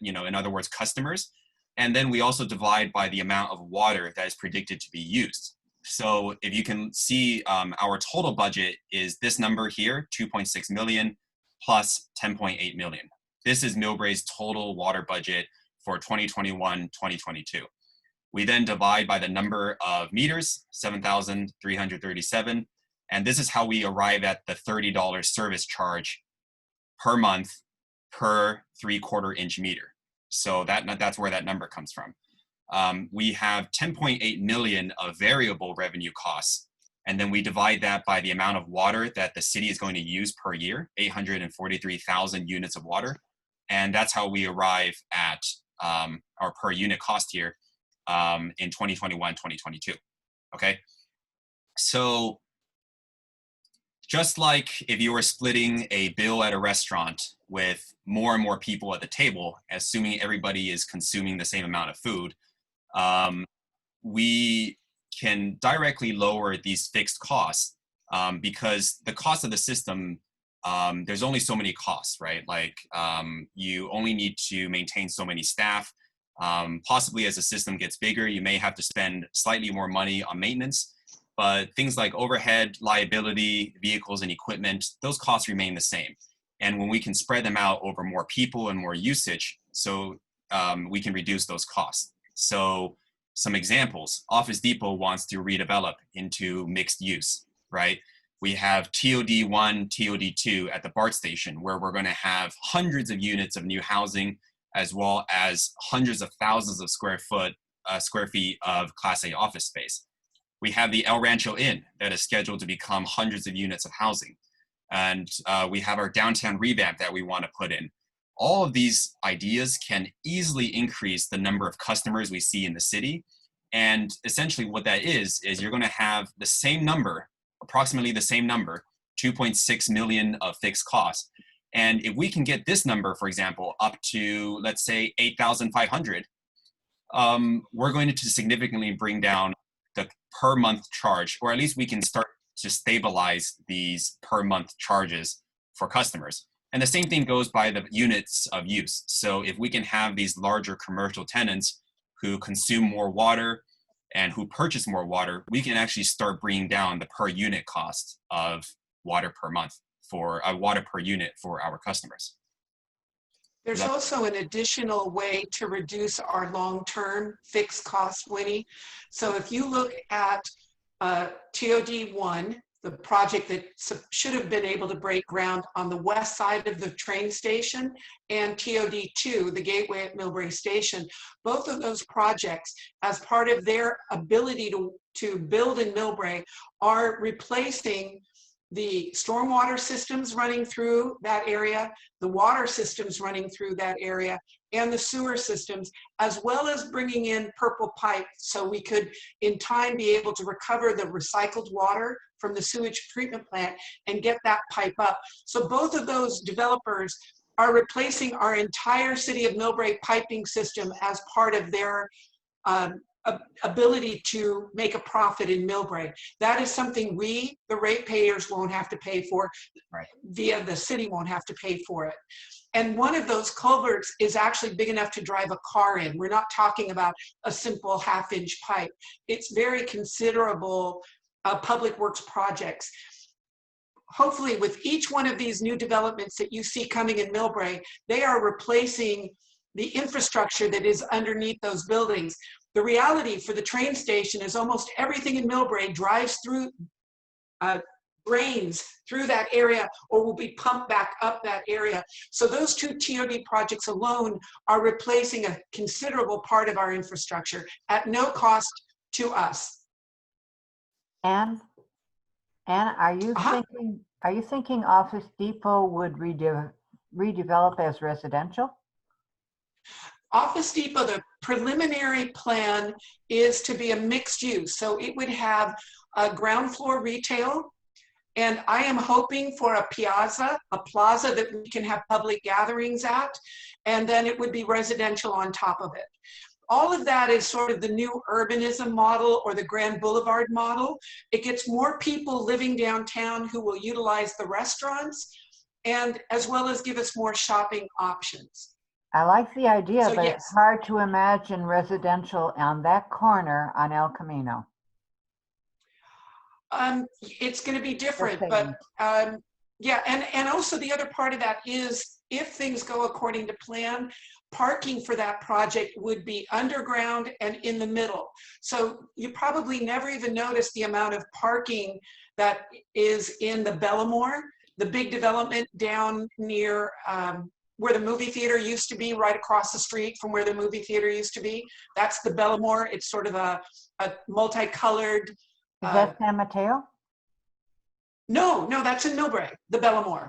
in other words, customers, and then we also divide by the amount of water that is predicted to be used. So if you can see, our total budget is this number here, 2.6 million plus 10.8 million. This is Millbrae's total water budget for 2021-2022. We then divide by the number of meters, 7,337. And this is how we arrive at the $30 service charge per month per 3/4 inch meter. So that's where that number comes from. We have 10.8 million of variable revenue costs, and then we divide that by the amount of water that the city is going to use per year, 843,000 units of water. And that's how we arrive at our per unit cost here in 2021-2022. Okay, so just like if you were splitting a bill at a restaurant with more and more people at the table, assuming everybody is consuming the same amount of food, we can directly lower these fixed costs because the cost of the system, there's only so many costs, right? Like you only need to maintain so many staff. Possibly as the system gets bigger, you may have to spend slightly more money on maintenance, but things like overhead, liability, vehicles and equipment, those costs remain the same. And when we can spread them out over more people and more usage, so we can reduce those costs. So some examples, Office Depot wants to redevelop into mixed use, right? We have TOD1, TOD2 at the BART station, where we're going to have hundreds of units of new housing, as well as hundreds of thousands of square feet of Class A office space. We have the El Rancho Inn that is scheduled to become hundreds of units of housing. And we have our downtown revamp that we want to put in. All of these ideas can easily increase the number of customers we see in the city. And essentially what that is you're going to have the same number, approximately the same number, 2.6 million of fixed costs. And if we can get this number, for example, up to, let's say, 8,500, we're going to significantly bring down the per month charge, or at least we can start to stabilize these per month charges for customers. And the same thing goes by the units of use. So if we can have these larger commercial tenants who consume more water and who purchase more water, we can actually start bringing down the per unit cost of water per month for water per unit for our customers. There's also an additional way to reduce our long-term fixed costs, Winnie. So if you look at TOD1, the project that should have been able to break ground on the west side of the train station, and TOD2, the gateway at Millbrae Station, both of those projects, as part of their ability to build in Millbrae, are replacing the stormwater systems running through that area, the water systems running through that area, and the sewer systems, as well as bringing in purple pipe so we could in time be able to recover the recycled water from the sewage treatment plant and get that pipe up. So both of those developers are replacing our entire city of Millbrae piping system as part of their ability to make a profit in Millbrae. That is something we, the ratepayers, won't have to pay for, right, via the city won't have to pay for it. And one of those culverts is actually big enough to drive a car in. We're not talking about a simple half-inch pipe. It's very considerable public works projects. Hopefully with each one of these new developments that you see coming in Millbrae, they are replacing the infrastructure that is underneath those buildings. The reality for the train station is almost everything in Millbrae drives through, drains through that area or will be pumped back up that area. So those two TOD projects alone are replacing a considerable part of our infrastructure at no cost to us. And are you thinking Office Depot would redevelop as residential? Office Depot, the preliminary plan is to be a mixed use. So it would have a ground floor retail, and I am hoping for a plaza that we can have public gatherings at, and then it would be residential on top of it. All of that is sort of the new urbanism model or the Grand Boulevard model. It gets more people living downtown who will utilize the restaurants, and as well as give us more shopping options. I like the idea, So, but yes. it's hard to imagine residential on that corner on El Camino. It's going to be different, but yeah, and also the other part of that is if things go according to plan, parking for that project would be underground and in the middle. So you probably never even notice the amount of parking that is in the Bellamore, the big development down near where the movie theater used to be, right across the street from where the movie theater used to be. That's the Bellamore. It's sort of a multicolored. Is that San Mateo? No, that's in Millbrae, the Bellamore.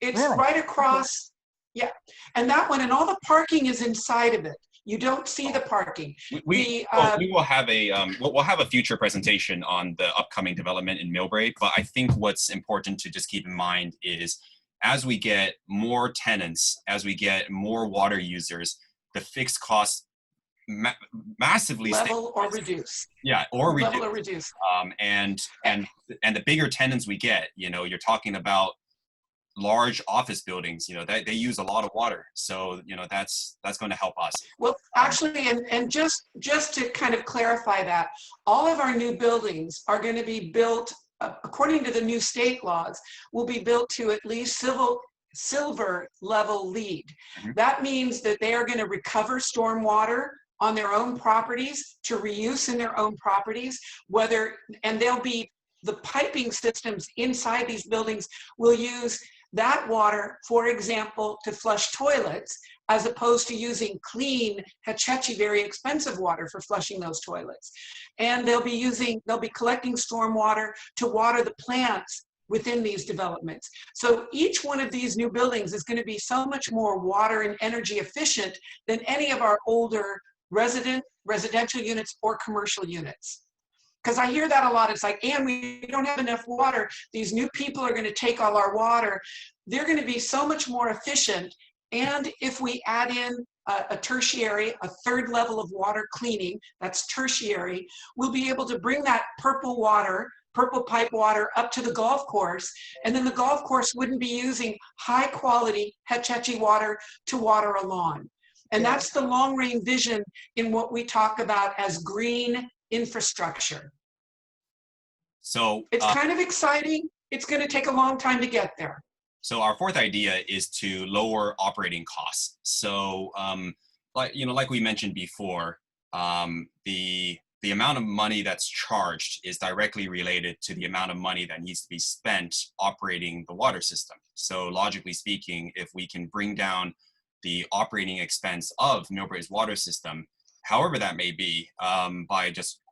It's Really? right across, yeah. And that one, and all the parking is inside of it. You don't see the parking. We will have a we'll have a future presentation on the upcoming development in Millbrae, but I think what's important to just keep in mind is as we get more tenants, as we get more water users, the fixed costs massively level or reduce. Yeah, or reduce. Level or reduce. And the bigger tenants we get, you're talking about large office buildings, they use a lot of water. So, that's going to help us. Well, actually, and just to kind of clarify that, all of our new buildings are going to be built, according to the new state laws, will be built to at least silver level LEED. Mm-hmm. That means that they are going to recover stormwater on their own properties to reuse in their own properties, and they'll be, the piping systems inside these buildings will use that water, for example, to flush toilets, as opposed to using clean, Hetchy, very expensive water for flushing those toilets. And they'll be collecting stormwater to water the plants within these developments. So each one of these new buildings is going to be so much more water and energy efficient than any of our older residential units or commercial units. Because I hear that a lot. It's like, and we don't have enough water. These new people are going to take all our water. They're going to be so much more efficient. And if we add in a tertiary, a third level of water cleaning, that's tertiary, we'll be able to bring that purple pipe water up to the golf course. And then the golf course wouldn't be using high quality Hetchy water to water a lawn. And that's the long range vision in what we talk about as green infrastructure. So it's kind of exciting. It's going to take a long time to get there. So our fourth idea is to lower operating costs. So like we mentioned before, the amount of money that's charged is directly related to the amount of money that needs to be spent operating the water system. So logically speaking, if we can bring down the operating expense of Millbrae's water system, however that may be, by just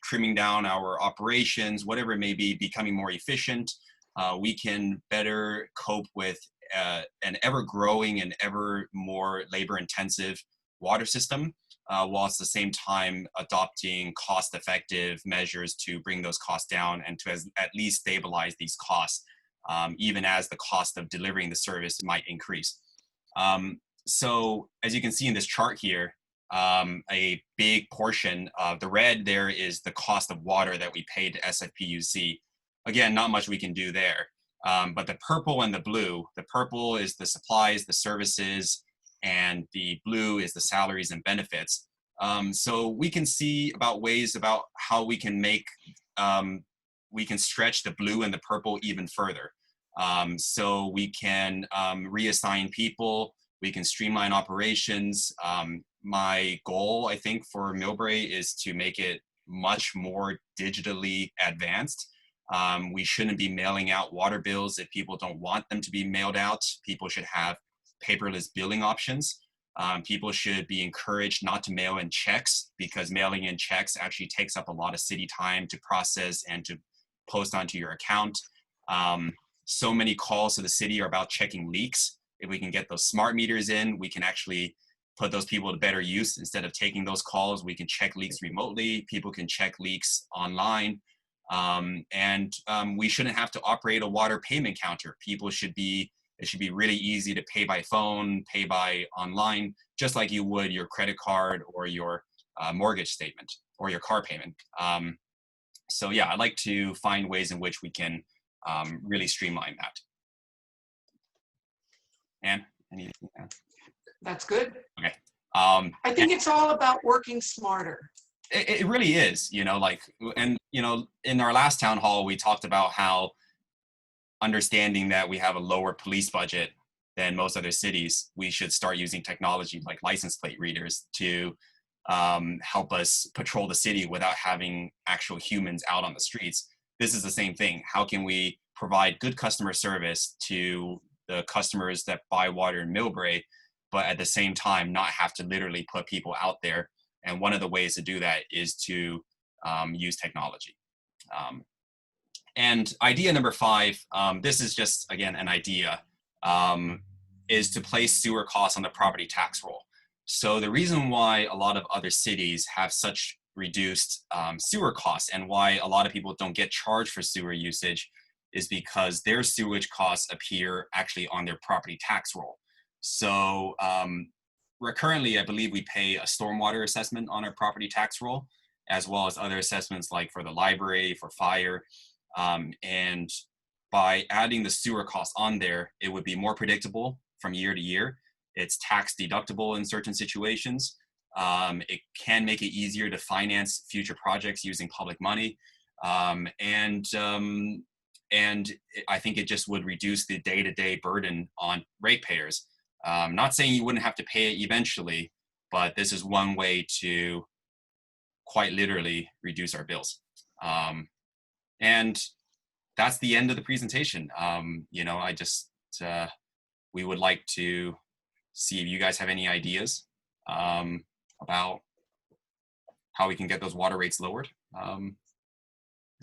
trimming down our operations, whatever it may be, becoming more efficient, we can better cope with an ever-growing and ever more labor-intensive water system, while at the same time adopting cost-effective measures to bring those costs down and to at least stabilize these costs, even as the cost of delivering the service might increase. So as you can see in this chart here, a big portion of the red there is the cost of water that we pay to SFPUC. Again, not much we can do there. But the purple and the blue, the purple is the supplies, the services, and the blue is the salaries and benefits. So we can see ways about how we can we can stretch the blue and the purple even further. So we can reassign people, we can streamline operations. My goal, I think, for Millbrae is to make it much more digitally advanced. We shouldn't be mailing out water bills if people don't want them to be mailed out. People should have paperless billing options. People should be encouraged not to mail in checks, because mailing in checks actually takes up a lot of city time to process and to post onto your account. So many calls to the city are about checking leaks. If we can get those smart meters in, we can actually put those people to better use. Instead of taking those calls, we can check leaks remotely. People can check leaks online. And we shouldn't have to operate a water payment counter. It should be really easy to pay by phone, pay by online, just like you would your credit card or your mortgage statement or your car payment. So yeah, I'd like to find ways in which we can really streamline that. Anne, anything to add? That's good. Okay. I think it's all about working smarter. It really is, in our last town hall, we talked about how understanding that we have a lower police budget than most other cities, we should start using technology like license plate readers to help us patrol the city without having actual humans out on the streets. This is the same thing. How can we provide good customer service to the customers that buy water in Millbrae, but at the same time not have to literally put people out there? And one of the ways to do that is to use technology. And idea number 5, this is just, again, an idea, is to place sewer costs on the property tax roll. So the reason why a lot of other cities have such reduced sewer costs and why a lot of people don't get charged for sewer usage is because their sewage costs appear actually on their property tax roll. So we're currently, I believe we pay a stormwater assessment on our property tax roll, as well as other assessments like for the library, for fire. And by adding the sewer costs on there, it would be more predictable from year to year. It's tax deductible in certain situations. It can make it easier to finance future projects using public money. And I think it just would reduce the day-to-day burden on ratepayers. Not saying you wouldn't have to pay it eventually, but this is one way to quite literally reduce our bills. And that's the end of the presentation. You know, we would like to see if you guys have any ideas about how we can get those water rates lowered.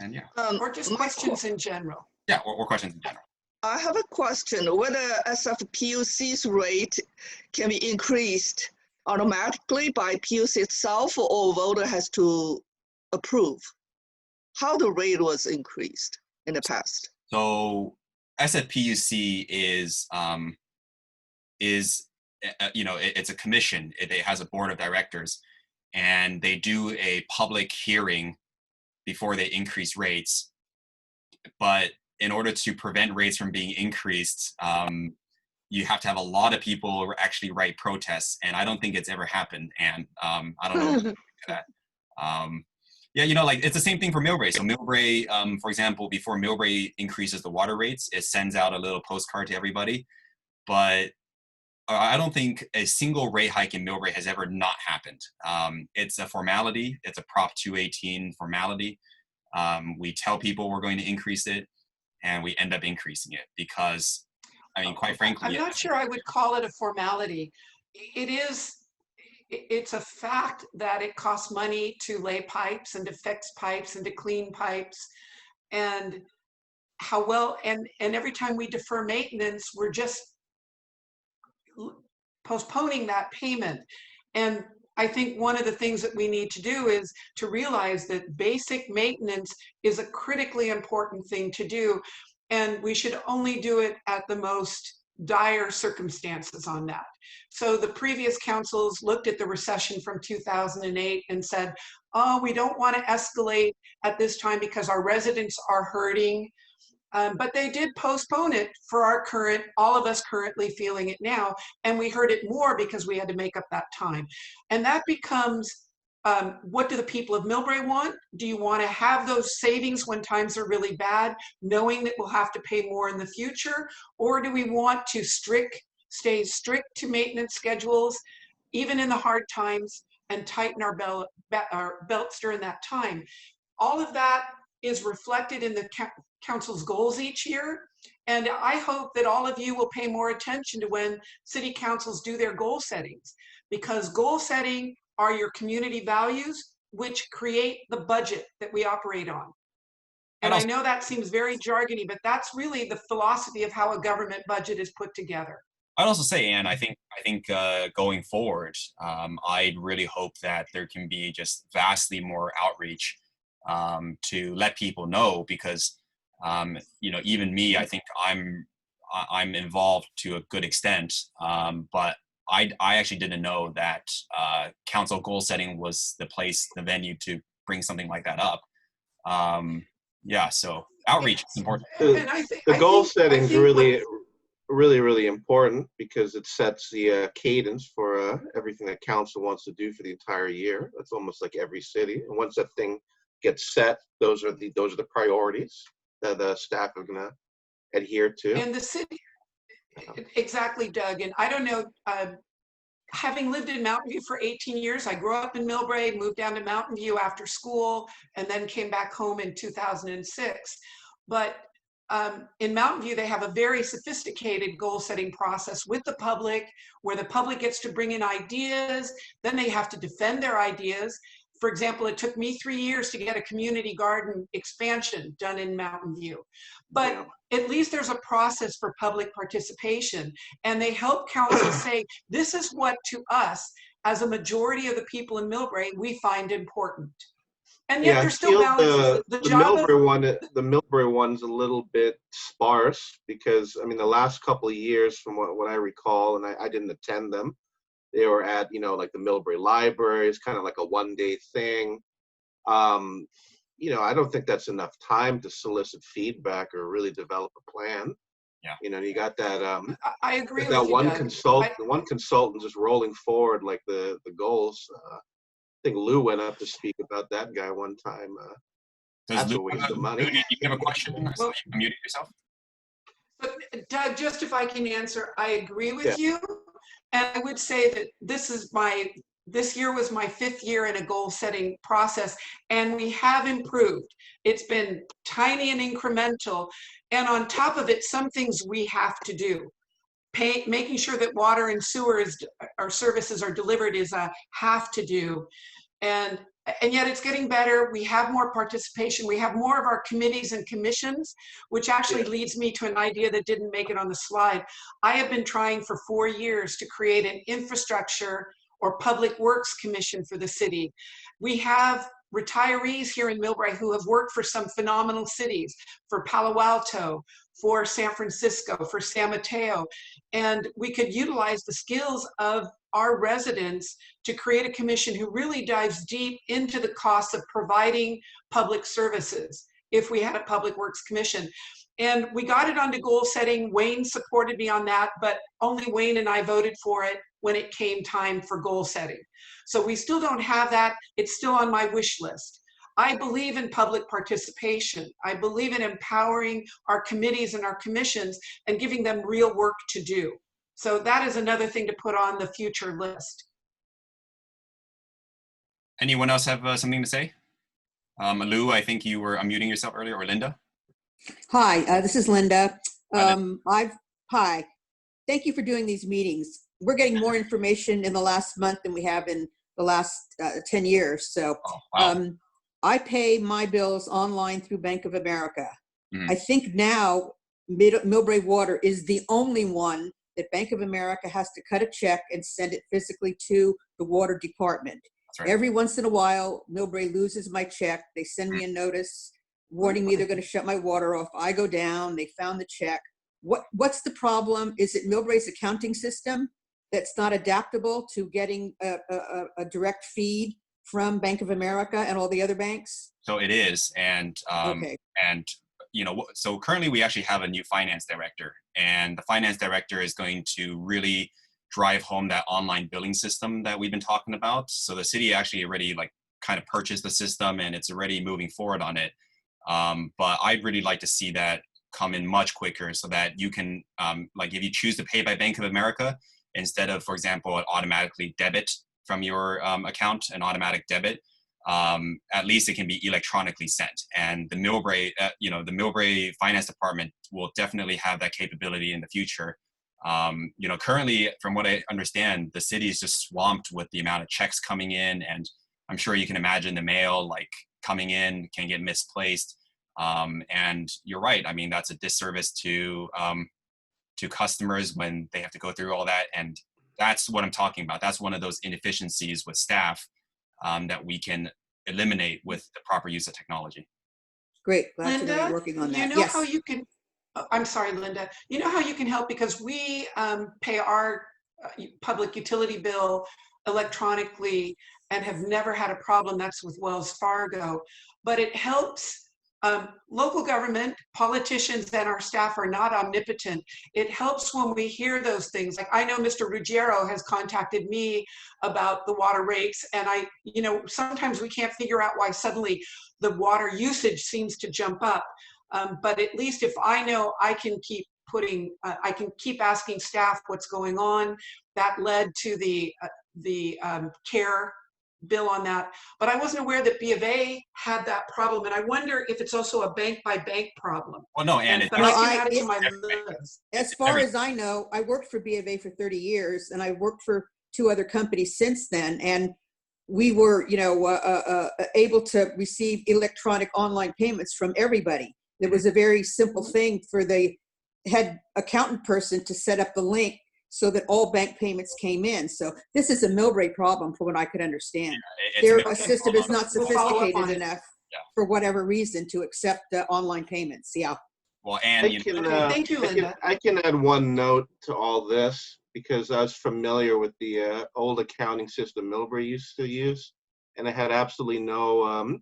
And yeah. Or just questions in general. Yeah, or questions in general. I have a question, whether SFPUC's rate can be increased automatically by PUC itself or voter has to approve? How the rate was increased in the past? So SFPUC is you know, it's a commission. It has a board of directors, and they do a public hearing before they increase rates. But in order to prevent rates from being increased, you have to have a lot of people actually write protests, and I don't think it's ever happened. And I don't know that. Yeah, you know, like it's the same thing for Millbrae. So Millbrae, for example, before Millbrae increases the water rates, it sends out a little postcard to everybody. But I don't think a single rate hike in Millbrae has ever not happened. It's a formality. It's a Prop 218 formality. We tell people we're going to increase it, and we end up increasing it because, I mean, quite frankly, I'm not sure I would call it a formality. It's a fact that it costs money to lay pipes and to fix pipes and to clean pipes, and how well, and every time we defer maintenance, we're just postponing that payment. And I think one of the things that we need to do is to realize that basic maintenance is a critically important thing to do, and we should only do it at the most dire circumstances on that. So the previous councils looked at the recession from 2008 and said, oh, we don't want to escalate at this time because our residents are hurting. But they did postpone it for all of us currently feeling it now. And we heard it more because we had to make up that time. And that becomes, what do the people of Millbrae want? Do you want to have those savings when times are really bad, knowing that we'll have to pay more in the future? Or do we want to stay strict to maintenance schedules, even in the hard times, and tighten our belts during that time? All of that is reflected in the council's goals each year. And I hope that all of you will pay more attention to when city councils do their goal settings, because goal setting are your community values, which create the budget that we operate on. And I know that seems very jargony, but that's really the philosophy of how a government budget is put together. I'd also say, Anne, I think going forward, I'd really hope that there can be just vastly more outreach to let people know, because you know, even me, I think I'm involved to a good extent, but I actually didn't know that council goal setting was the venue to bring something like that up. Yeah, so outreach is important. The goal setting is really important because it sets the cadence for everything that council wants to do for the entire year. That's almost like every city. And once that thing gets set, those are the priorities that the staff are going to adhere to. And the city, exactly, Doug. And I don't know, having lived in Mountain View for 18 years, I grew up in Millbrae, moved down to Mountain View after school, and then came back home in 2006. But in Mountain View, they have a very sophisticated goal setting process with the public, where the public gets to bring in ideas, then they have to defend their ideas. For example, it took me 3 years to get a community garden expansion done in Mountain View. But at least there's a process for public participation, and they help council say, this is what to us as a majority of the people in Millbrae, we find important. And Yeah, yet I there's still feel balances. The job of the Millbrae one's a little bit sparse because, I mean, the last couple of years from what I recall, and I didn't attend them, they were at, you know, like the Millbrae Library. It's kind of like a one-day thing. You know, I don't think that's enough time to solicit feedback or really develop a plan. Yeah. You know, you got that I agree with that you, one Doug. the one consultant just rolling forward like the goals. I think Lou went up to speak about that guy one time. That's a waste of money. Lou, do you have a question? Well, You muted yourself. But Doug, just if I can answer, I agree with Yeah. you. And I would say that this year was my 5th year in a goal setting process, and we have improved. It's been tiny and incremental. And on top of it, some things we have to do. Making sure that water and sewer our services are delivered is a have to do. And yet it's getting better. We have more participation. We have more of our committees and commissions, which actually leads me to an idea that didn't make it on the slide. I have been trying for 4 years to create an infrastructure or public works commission for the city. We have retirees here in Millbrae who have worked for some phenomenal cities, for Palo Alto, for San Francisco, for San Mateo. And we could utilize the skills of our residents to create a commission who really dives deep into the costs of providing public services if we had a public works commission. And we got it onto goal setting. Wayne supported me on that, but only Wayne and I voted for it when it came time for goal setting. So we still don't have that. It's still on my wish list. I believe in public participation. I believe in empowering our committees and our commissions and giving them real work to do. So that is another thing to put on the future list. Anyone else have something to say? Lou, I think you were unmuting yourself earlier, or Linda? Hi, this is Linda. Hi, thank you for doing these meetings. We're getting more information in the last month than we have in the last 10 years. So I pay my bills online through Bank of America. I think now Millbrae Water is the only one that Bank of America has to cut a check and send it physically to the water department. Right. Every once in a while, Millbrae loses my check. They send me a notice warning me they're going to shut my water off. I go down, they found the check. What's the problem? Is it Millbrae's accounting system that's not adaptable to getting a direct feed from Bank of America and all the other banks? So it is, and you know, so currently we actually have a new finance director, and the finance director is going to really drive home that online billing system that we've been talking about. So the city actually already like kind of purchased the system, and it's already moving forward on it. But I'd really like to see that come in much quicker, so that you can, like if you choose to pay by Bank of America, instead of, for example, an automatically debit from your account, an automatic debit, at least it can be electronically sent. And the Millbrae, the Millbrae Finance Department will definitely have that capability in the future. You know, currently, from what I understand, the city is just swamped with the amount of checks coming in, and I'm sure you can imagine the mail like coming in can get misplaced. And you're right. I mean, that's a disservice to customers when they have to go through all that. And that's what I'm talking about. That's one of those inefficiencies with staff that we can eliminate with the proper use of technology. Great. Glad Linda, to know you're working on that. You know how you can, I'm sorry, Linda, you know how you can help, because we pay our public utility bill electronically and have never had a problem. That's with Wells Fargo. But it helps. Local government, politicians, and our staff are not omnipotent. It helps when we hear those things. Like, I know Mr. Ruggiero has contacted me about the water rates, and sometimes we can't figure out why suddenly the water usage seems to jump up. But at least if I know, I can keep asking staff what's going on. That led to the care bill on that, but I wasn't aware that B of A had that problem, and I wonder if it's also a bank by bank problem. Well, no, and but I can add it to my list. As far as I know, I worked for B of A for 30 years, and I worked for 2 other companies since then, and we were, able to receive electronic online payments from everybody. There was a very simple thing for the head accountant person to set up the link so that all bank payments came in. So this is a Millbrae problem from what I could understand. It's a Their Millbrae system is not We'll follow up on sophisticated it. enough Yeah. for whatever reason to accept online payments. Yeah. Well, I and you can, know, Thank you, Linda. I can add one note to all this because I was familiar with the old accounting system Millbrae used to use, and it had absolutely no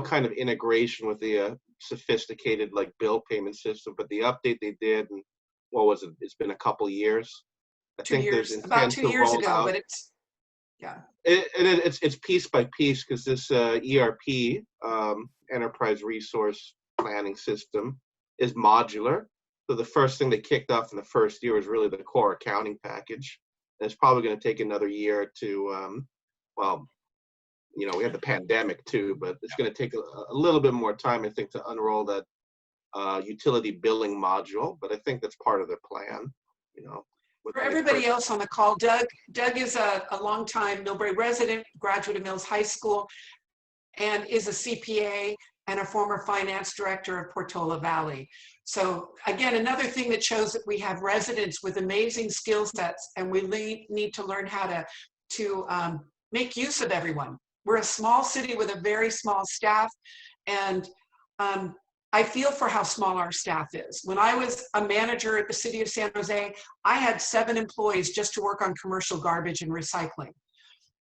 kind of integration with the sophisticated like bill payment system. But the update they did, and what was it? It's been a couple years. I 2 think there's years, about intent 2 to years roll ago, out. but it's, yeah. It's piece by piece because this ERP, enterprise resource planning system, is modular. So the first thing they kicked off in the first year was really the core accounting package. And it's probably going to take another year to, well, you know, we have the pandemic too, but it's going to take a little bit more time, I think, to unroll that utility billing module. But I think that's part of their plan, you know. For everybody else on the call, Doug is a longtime Millbrae resident, graduate of Mills High School, and is a CPA and a former finance director of Portola Valley. So again, another thing that shows that we have residents with amazing skill sets, and we need to learn how to make use of everyone. We're a small city with a very small staff, and I feel for how small our staff is. When I was a manager at the city of San Jose, I had 7 employees just to work on commercial garbage and recycling.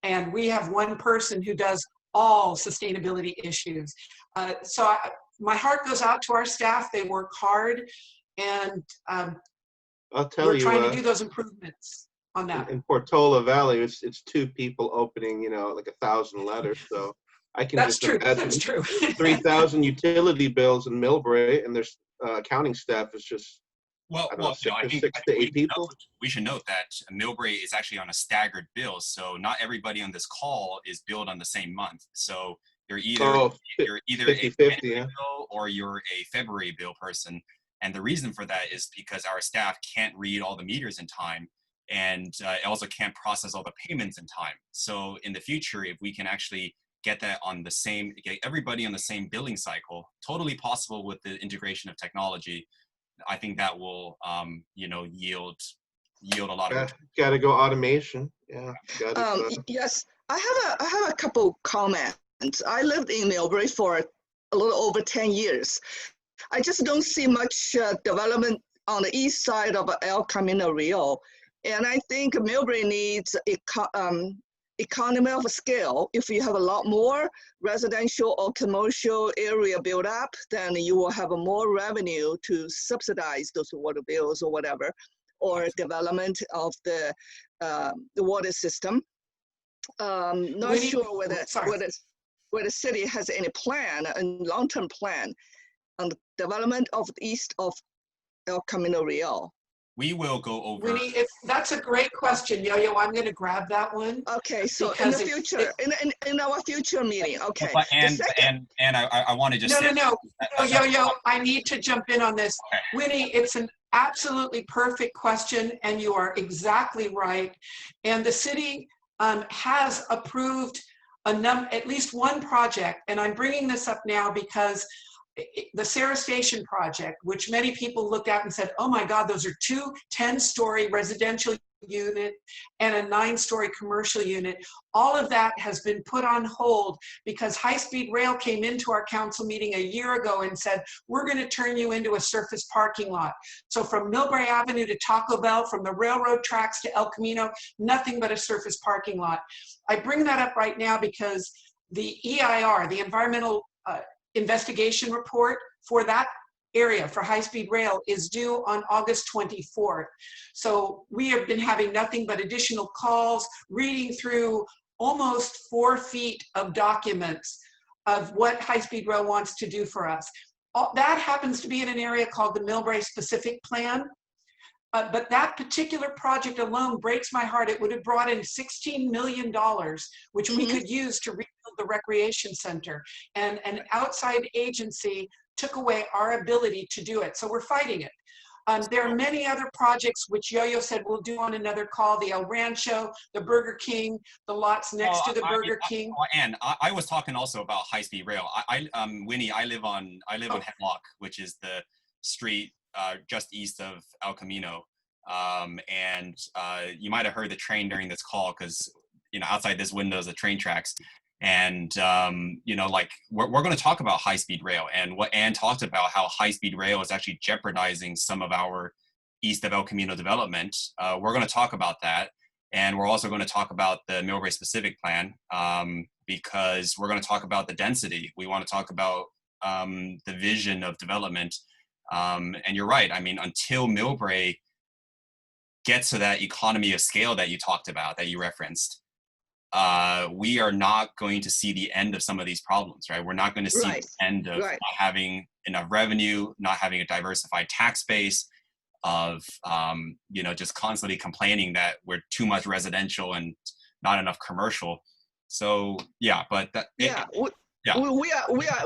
And we have one person who does all sustainability issues. My heart goes out to our staff. They work hard, and I'll tell we're you, trying to do those improvements on that. in Portola Valley, it's 2 people opening, you know, like 1,000 letters. So I can That's just true. imagine That's true. 3,000 utility bills in Millbrae, and their accounting staff is just, I don't know, 6 to 8 people. We should note that Millbrae is actually on a staggered bill, so not everybody on this call is billed on the same month. So you're either 50-50, a January yeah. bill or you're a February bill person, and the reason for that is because our staff can't read all the meters in time, and it also can't process all the payments in time. So in the future, if we can actually get that on the same, get everybody on the same billing cycle, totally possible with the integration of technology. I think that will, you know, yield a lot of. Got to go automation. Yeah. Yes, I have a couple comments. I lived in Millbrae for a little over 10 years. I just don't see much development on the east side of El Camino Real, and I think Millbrae needs economy of scale. If you have a lot more residential or commercial area built up, then you will have more revenue to subsidize those water bills or whatever, or development of the water system. Not sure whether the city has any plan, a long-term plan on the development of the east of El Camino Real. We will go over. Winnie, that's a great question, Yo-Yo. I'm going to grab that one. Okay, so in the future, in our future meeting, okay. And I want to just say. No, Yo-Yo, I need to jump in on this. Okay. Winnie, it's an absolutely perfect question, and you are exactly right. And the city has approved at least one project, and I'm bringing this up now because the Sarah Station project, which many people looked at and said, oh my God, those are 2 10-story residential unit and a 9-story commercial unit. All of that has been put on hold because high-speed rail came into our council meeting a year ago and said, we're going to turn you into a surface parking lot. So from Millbrae Avenue to Taco Bell, from the railroad tracks to El Camino, nothing but a surface parking lot. I bring that up right now because the EIR, the environmental investigation report for that area for high-speed rail is due on August 24th. So we have been having nothing but additional calls, reading through almost 4 feet of documents of what high-speed rail wants to do for us. That happens to be in an area called the Millbrae Specific Plan. But that particular project alone breaks my heart. It would have brought in $16 million, which we could use to rebuild the recreation center. And an outside agency took away our ability to do it. So we're fighting it. There are many other projects which Yo-Yo said we'll do on another call, the El Rancho, the Burger King, the lots next to the Burger King. And I was talking also about high-speed rail. Winnie, I live on Hemlock, which is the street just east of El Camino. And you might have heard the train during this call because, outside this window is the train tracks. And, like we're going to talk about high-speed rail, and what Ann talked about, how high-speed rail is actually jeopardizing some of our east of El Camino development. We're going to talk about that. And we're also going to talk about the Millbrae specific plan because we're going to talk about the density. We want to talk about the vision of development. And you're right. I mean, until Millbrae gets to that economy of scale that you talked about, that you referenced, we are not going to see the end of some of these problems, right? We're not going to see the end of not having enough revenue, not having a diversified tax base, of just constantly complaining that we're too much residential and not enough commercial. So yeah, but we are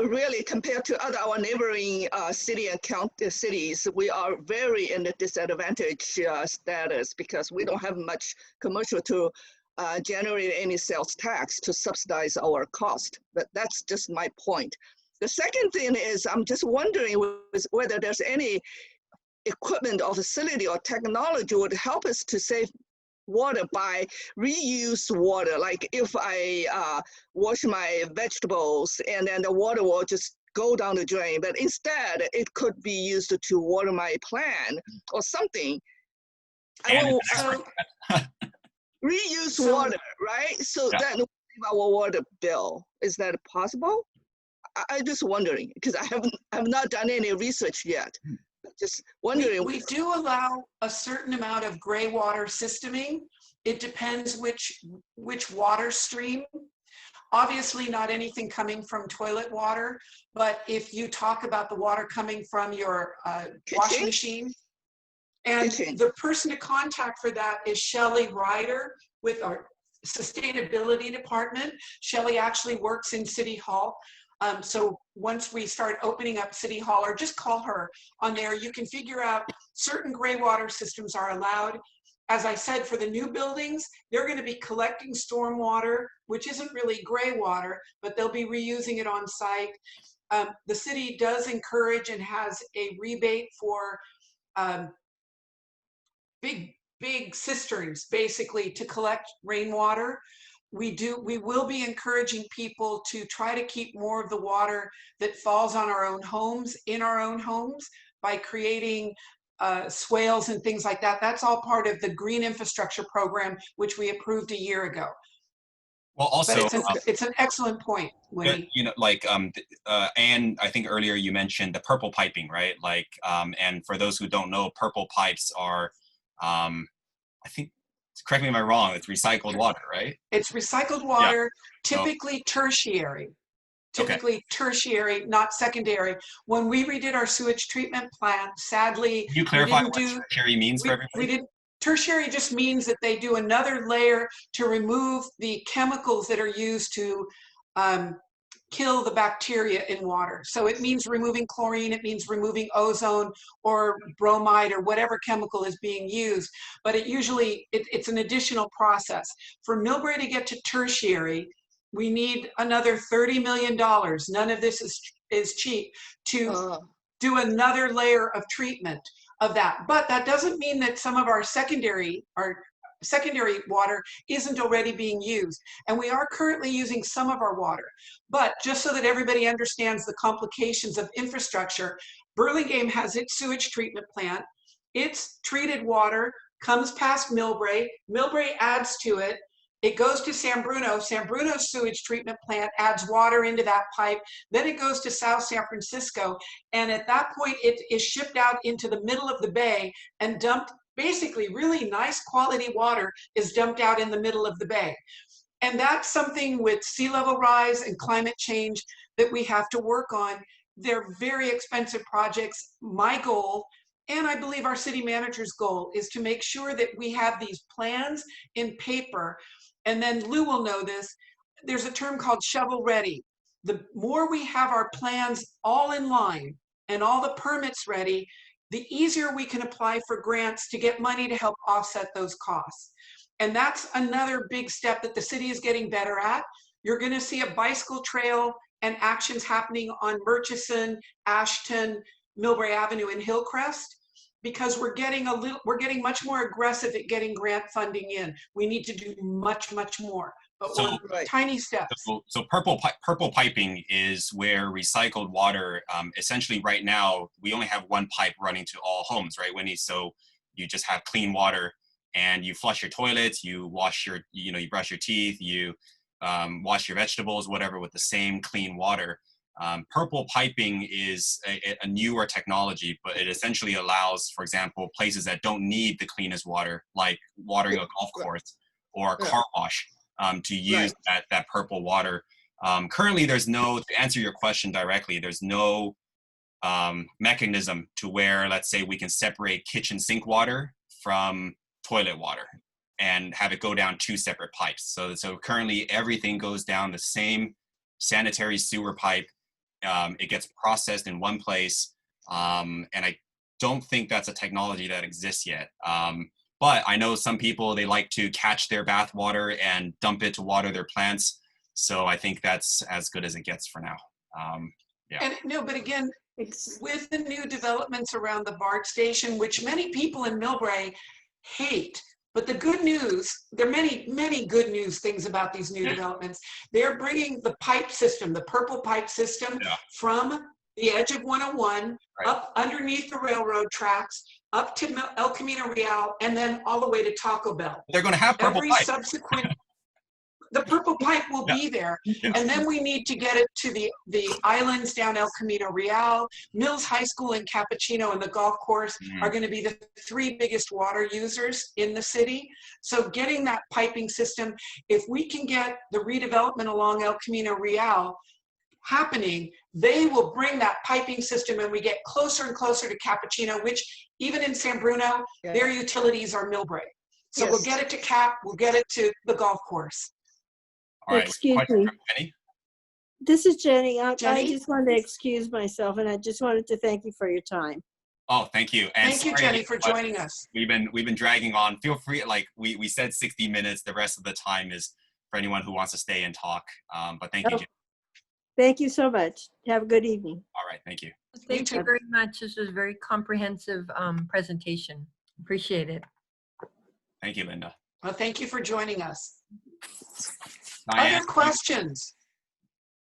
really, compared to our neighboring city and county cities, we are very in a disadvantaged status because we don't have much commercial to generate any sales tax to subsidize our cost. But that's just my point. The second thing is, I'm just wondering whether there's any equipment or facility or technology would help us to save water by reuse water. Like if I wash my vegetables and then the water will just go down the drain, but instead it could be used to water my plant or something. Reuse water, right? So then we save our water bill. Is that possible? I'm just wondering because I have not done any research yet. Just wondering. We do allow a certain amount of gray water systeming. It depends which water stream. Obviously not anything coming from toilet water, but if you talk about the water coming from your washing machine, and the person to contact for that is Shelley Ryder with our sustainability department. Shelley actually works in City Hall. So once we start opening up City Hall, or just call her on there, you can figure out certain gray water systems are allowed. As I said, for the new buildings, they're going to be collecting storm water, which isn't really gray water, but they'll be reusing it on site. The city does encourage and has a rebate for big cisterns, basically, to collect rainwater. We will be encouraging people to try to keep more of the water that falls on our own homes in our own homes by creating swales and things like that. That's all part of the green infrastructure program, which we approved a year ago. Well, also, it's an excellent point, Winnie. Anne, I think earlier you mentioned the purple piping, right? And for those who don't know, purple pipes are, I think, correct me if I'm wrong, it's recycled water, right? It's recycled water, typically tertiary. Tertiary, not secondary. When we redid our sewage treatment plant, sadly, can you clarify what tertiary means for everybody? Tertiary just means that they do another layer to remove the chemicals that are used to kill the bacteria in water. So it means removing chlorine, it means removing ozone or bromide or whatever chemical is being used. But it's an additional process. For Millbrae to get to tertiary, we need another $30 million. None of this is cheap to do another layer of treatment of that. But that doesn't mean that some of our secondary water isn't already being used. And we are currently using some of our water. But just so that everybody understands the complications of infrastructure, Burlingame has its sewage treatment plant. Its treated water comes past Millbrae. Millbrae adds to it. It goes to San Bruno. San Bruno's sewage treatment plant adds water into that pipe. Then it goes to South San Francisco. And at that point, it is shipped out into the middle of the bay and dumped. Basically, really nice quality water is dumped out in the middle of the bay. And that's something with sea level rise and climate change that we have to work on. They're very expensive projects. My goal, and I believe our city manager's goal, is to make sure that we have these plans in paper. And then Lou will know this. There's a term called shovel ready. The more we have our plans all in line and all the permits ready, the easier we can apply for grants to get money to help offset those costs. And that's another big step that the city is getting better at. You're going to see a bicycle trail and actions happening on Murchison, Ashton, Millbrae Avenue, and Hillcrest. because we're getting much more aggressive at getting grant funding in. We need to do much more, but So, we're tiny steps. So purple piping is where recycled water, essentially right now, we only have one pipe running to all homes, right, Winnie? So you just have clean water and you flush your toilets, you wash your, you brush your teeth, you wash your vegetables, whatever, with the same clean water. Purple piping is a newer technology, but it essentially allows, for example, places that don't need the cleanest water, like watering a golf course or a car wash, to use that purple water. Currently, there's no, to answer your question directly, there's no mechanism to where, let's say, we can separate kitchen sink water from toilet water and have it go down 2 separate pipes. So currently everything goes down the same sanitary sewer pipe. It gets processed in one place. And I don't think that's a technology that exists yet. But I know some people, they like to catch their bath water and dump it to water their plants. So I think that's as good as it gets for now. Yeah. And no, but again, with the new developments around the BART station, which many people in Millbrae hate, but the good news, there are many good news things about these new developments. They're bringing the pipe system, the purple pipe system, from the edge of 101 up underneath the railroad tracks, up to El Camino Real, and then all the way to Taco Bell. They're going to have purple pipe. Subsequent, the purple pipe will be there. And then we need to get it to the islands down El Camino Real. Mills High School and Cappuccino and the golf course are going to be the 3 biggest water users in the city. So getting that piping system, if we can get the redevelopment along El Camino Real happening, they will bring that piping system, and we get closer and closer to Cappuccino, which even in San Bruno, their utilities are Millbrae. So we'll get it to Cap, we'll get it to the golf course. All right. Excuse me. Jenny? This is Jenny. I Jenny? just wanted to excuse myself, and I just wanted to thank you for your time. Oh, thank you. And thank you, Jenny, for joining us. We've been dragging on. Feel free, like we said 60 minutes. The rest of the time is for anyone who wants to stay and talk. But thank you, Jenny. Thank you so much. Have a good evening. All right. Thank you. Thank you very much. This was a very comprehensive presentation. Appreciate it. Thank you, Linda. Well, thank you for joining us. Diane, other questions?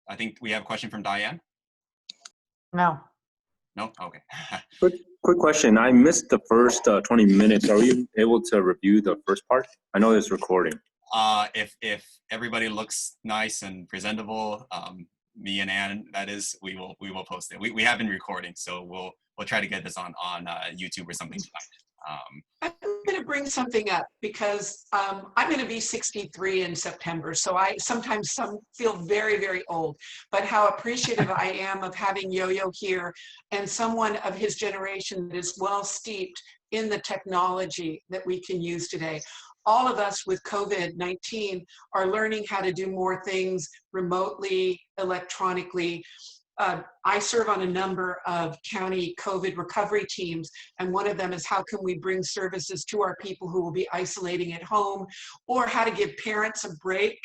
I think we have a question from Diane. No. No? Okay. Quick question. I missed the first 20 minutes. Are you able to review the first part? I know it's recording. If everybody looks nice and presentable, me and Ann, that is, we will post it. We have been recording, so we'll try to get this on YouTube or something tonight. I'm going to bring something up because I'm going to be 63 in September, so I sometimes feel very, very old, but how appreciative I am of having Yo-Yo here and someone of his generation that is well steeped in the technology that we can use today. All of us with COVID-19 are learning how to do more things remotely, electronically. I serve on a number of county COVID recovery teams, and one of them is how can we bring services to our people who will be isolating at home, or how to give parents a break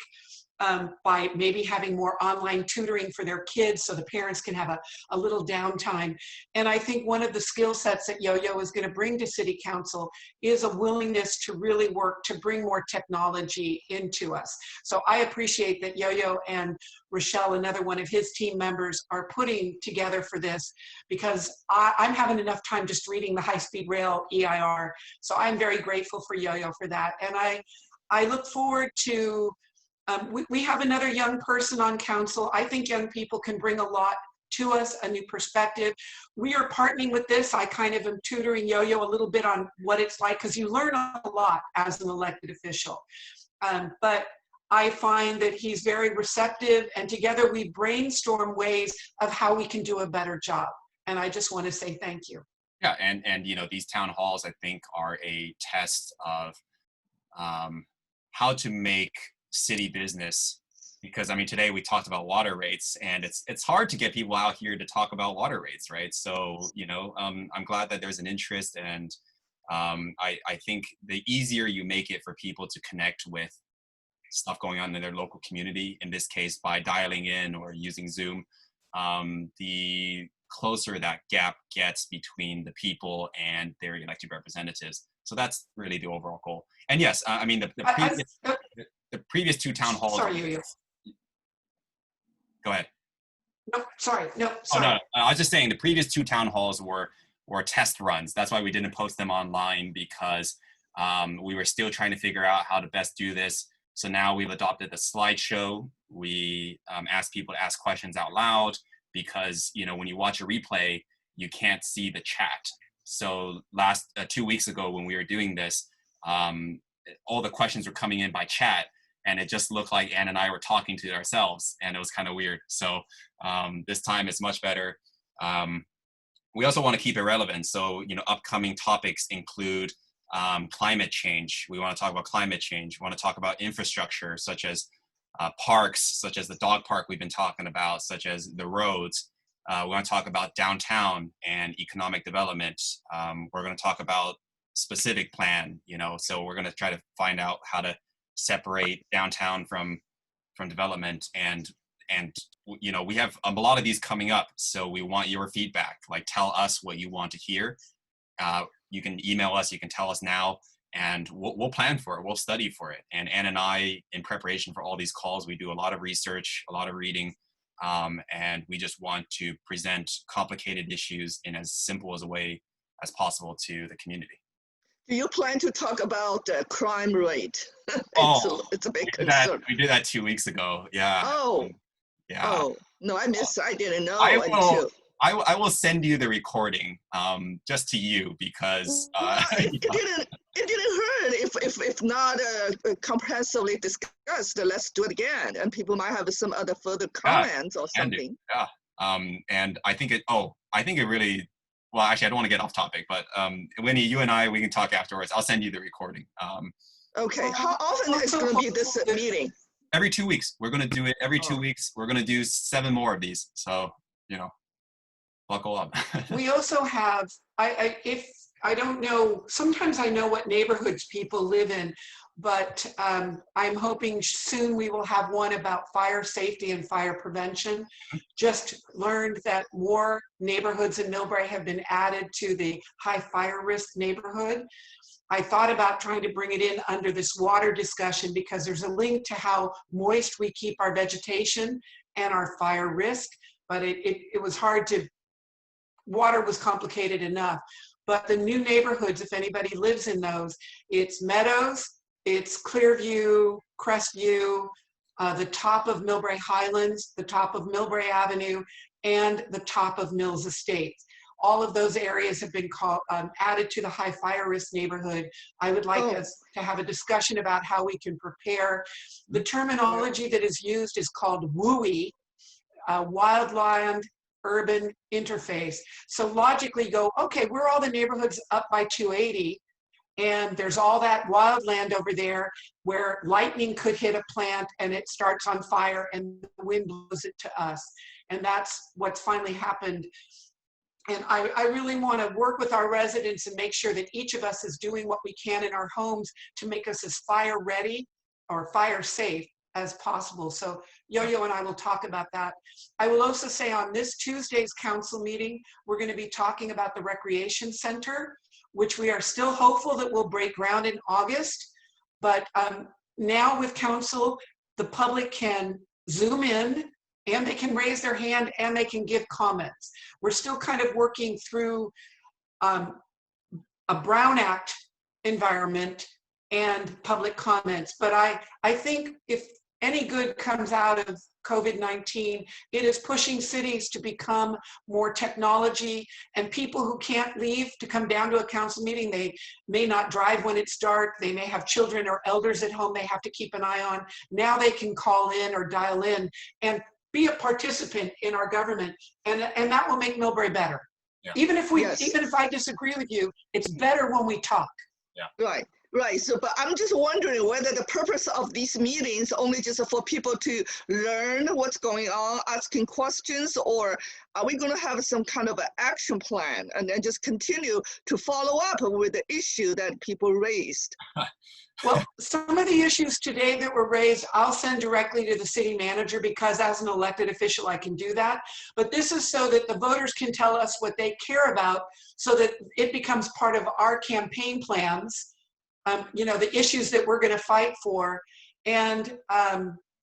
by maybe having more online tutoring for their kids so the parents can have a little downtime. And I think one of the skill sets that Yo-Yo is going to bring to City Council is a willingness to really work to bring more technology into us. So I appreciate that Yo-Yo and Rochelle, another one of his team members, are putting together for this, because I'm having enough time just reading the high-speed rail EIR. So I'm very grateful for Yo-Yo for that. And I look forward to we have another young person on council. I think young people can bring a lot to us, a new perspective. We are partnering with this. I kind of am tutoring Yo-Yo a little bit on what it's like, because you learn a lot as an elected official. But I find that he's very receptive, and together we brainstorm ways of how we can do a better job. And I just want to say thank you. Yeah, and you know, these town halls, I think, are a test of how to make city business, because I mean, today we talked about water rates, and it's hard to get people out here to talk about water rates, right? So, you know, I'm glad that there's an interest, and I think the easier you make it for people to connect with stuff going on in their local community, in this case by dialing in or using Zoom, the closer that gap gets between the people and their elected representatives. So that's really the overall goal. And yes, I mean, the previous two town halls. Sorry, Yo-Yo. Go ahead. No, sorry. No, Oh, sorry. no, I was just saying the previous two town halls were test runs. That's why we didn't post them online, because we were still trying to figure out how to best do this. So now we've adopted the slideshow. We ask people to ask questions out loud, because, you know, when you watch a replay, you can't see the chat. So 2 weeks ago when we were doing this, all the questions were coming in by chat, and it just looked like Ann and I were talking to ourselves, and it was kind of weird. So this time it's much better. We also want to keep it relevant. So, you know, upcoming topics include climate change. We want to talk about climate change. We want to talk about infrastructure, such as parks, such as the dog park we've been talking about, such as the roads. We want to talk about downtown and economic development. We're going to talk about specific plan, you know, so we're going to try to find out how to separate downtown from development, and you know, we have a lot of these coming up, so we want your feedback. Like, tell us what you want to hear. You can email us, you can tell us now, and we'll plan for it, we'll study for it. And Ann and I, in preparation for all these calls, we do a lot of research, a lot of reading, and we just want to present complicated issues in as simple as a way as possible to the community. Do you plan to talk about the crime rate? It's a big concern. We did that 2 weeks ago. Yeah. Oh. Yeah. Oh no, I didn't know. I will send you the recording, just to you, because it didn't hurt if not comprehensively discussed. Let's do it again, and people might have some other further comments or something. Yeah. And I think it really. Well, actually, I don't want to get off topic, but Winnie, you and I, we can talk afterwards. I'll send you the recording. Okay. How often is going to be this meeting? Every 2 weeks. We're going to do it every 2 weeks. We're going to do 7 more of these. So, you know, buckle up. We also have, I don't know, sometimes I know what neighborhoods people live in, but I'm hoping soon we will have one about fire safety and fire prevention. Just learned that more neighborhoods in Millbrae have been added to the high fire risk neighborhood. I thought about trying to bring it in under this water discussion, because there's a link to how moist we keep our vegetation and our fire risk, but it was hard to, water was complicated enough. But the new neighborhoods, if anybody lives in those, it's Meadows, it's Clearview, Crestview, the top of Millbrae Highlands, the top of Millbrae Avenue, and the top of Mills Estates. All of those areas have been added to the high fire risk neighborhood. I would like us to have a discussion about how we can prepare. The terminology that is used is called WUI, Wildland Urban Interface. So logically go, okay, we're all the neighborhoods up by 280, and there's all that wildland over there where lightning could hit a plant and it starts on fire and the wind blows it to us. And that's what's finally happened. And I really want to work with our residents and make sure that each of us is doing what we can in our homes to make us as fire ready or fire safe as possible. So Yo-Yo and I will talk about that. I will also say on this Tuesday's council meeting, we're going to be talking about the recreation center, which we are still hopeful that will break ground in August. But now with council, the public can zoom in, and they can raise their hand, and they can give comments. We're still kind of working through a Brown Act environment and public comments. But I think if any good comes out of COVID-19, it is pushing cities to become more technology, and people who can't leave to come down to a council meeting, they may not drive when it's dark, they may have children or elders at home they have to keep an eye on. Now they can call in or dial in and be a participant in our government, and that will make Millbrae better. Yeah. Even if I disagree with you, it's better when we talk. Yeah. Right. Right. So, but I'm just wondering whether the purpose of these meetings only just for people to learn what's going on, asking questions, or are we going to have some kind of an action plan and then just continue to follow up with the issue that people raised? Well, some of the issues today that were raised, I'll send directly to the city manager because as an elected official, I can do that. But this is so that the voters can tell us what they care about so that it becomes part of our campaign plans. You know, the issues that we're going to fight for. And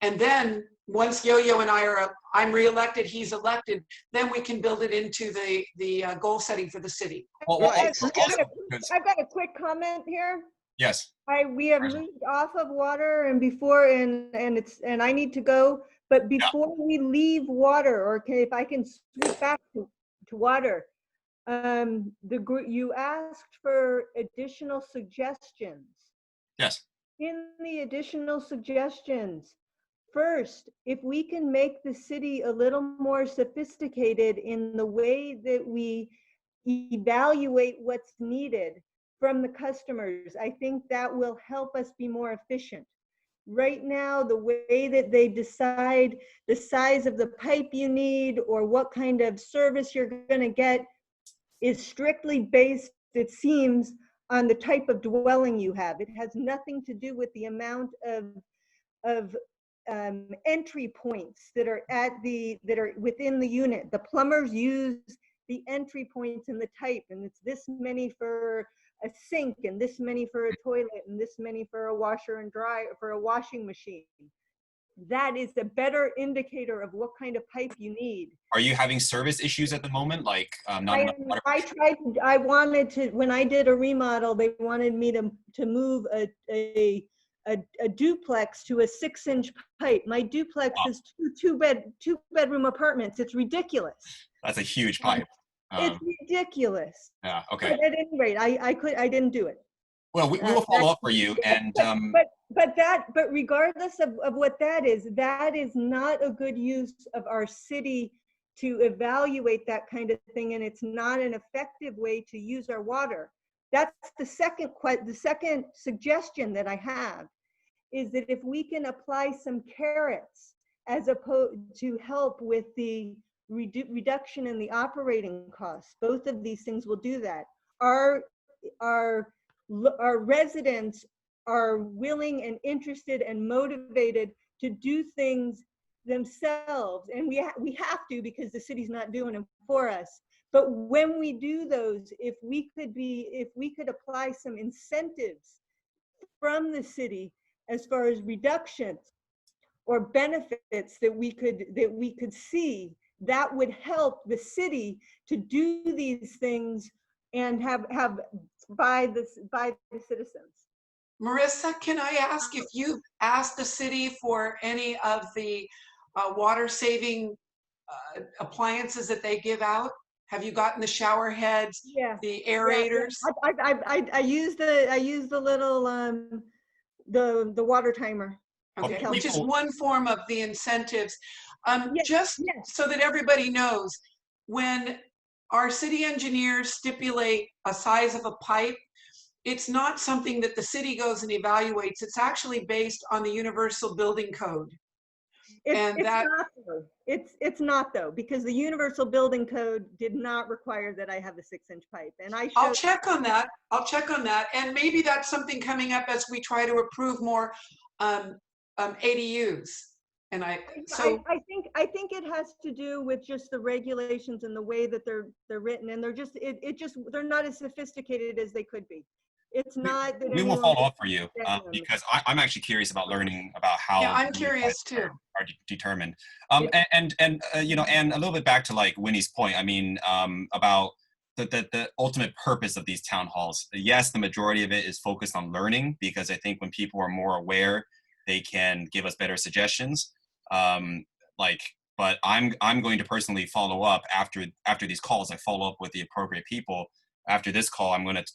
then once Yo-Yo and I are, I'm reelected, he's elected, then we can build it into the goal setting for the city. Well, I've got a quick comment here. Yes. We have moved off of water and before, and I need to go, but before we leave water, or if I can switch back to water, you asked for additional suggestions. Yes. In the additional suggestions, first, if we can make the city a little more sophisticated in the way that we evaluate what's needed from the customers, I think that will help us be more efficient. Right now, the way that they decide the size of the pipe you need or what kind of service you're going to get is strictly based, it seems, on the type of dwelling you have. It has nothing to do with the amount of entry points that are within the unit. The plumbers use the entry points in the type, and it's this many for a sink, and this many for a toilet, and this many for a washer and dryer, for a washing machine. That is a better indicator of what kind of pipe you need. Are you having service issues at the moment? Like not enough water? I wanted to, when I did a remodel, they wanted me to move a duplex to a 6-inch pipe. My duplex is two bedroom apartments. It's ridiculous. That's a huge pipe. It's ridiculous. Yeah. Okay. But at any rate, I didn't do it. Well, we will follow up for you. And but regardless of what that is not a good use of our city to evaluate that kind of thing, and it's not an effective way to use our water. That's the second suggestion that I have, is that if we can apply some carrots as opposed to help with the reduction in the operating costs, both of these things will do that. Our residents are willing and interested and motivated to do things themselves, and we have to, because the city's not doing them for us. But when we do those, if we could apply some incentives from the city as far as reductions or benefits that we could see, that would help the city to do these things and have by the citizens. Marissa, can I ask if you've asked the city for any of the water saving appliances that they give out? Have you gotten the shower heads, the aerators? Yeah. I use the little the water timer. Okay, which is one form of the incentives. So that everybody knows, when our city engineers stipulate a size of a pipe, it's not something that the city goes and evaluates. It's actually based on the Universal Building Code. It's not though, because the Universal Building Code did not require that I have a 6-inch pipe, and I'll check on that. And maybe that's something coming up as we try to approve more ADUs. And I think it has to do with just the regulations and the way that they're written, and they're not as sophisticated as they could be. It's not that we will follow up for you because I'm actually curious about learning about how. Yeah, I'm curious too. Are determined. And you know, and a little bit back to like Winnie's point. I mean, about the ultimate purpose of these town halls. Yes, the majority of it is focused on learning, because I think when people are more aware, they can give us better suggestions. But I'm going to personally follow up after these calls. I follow up with the appropriate people. After this call, I'm going to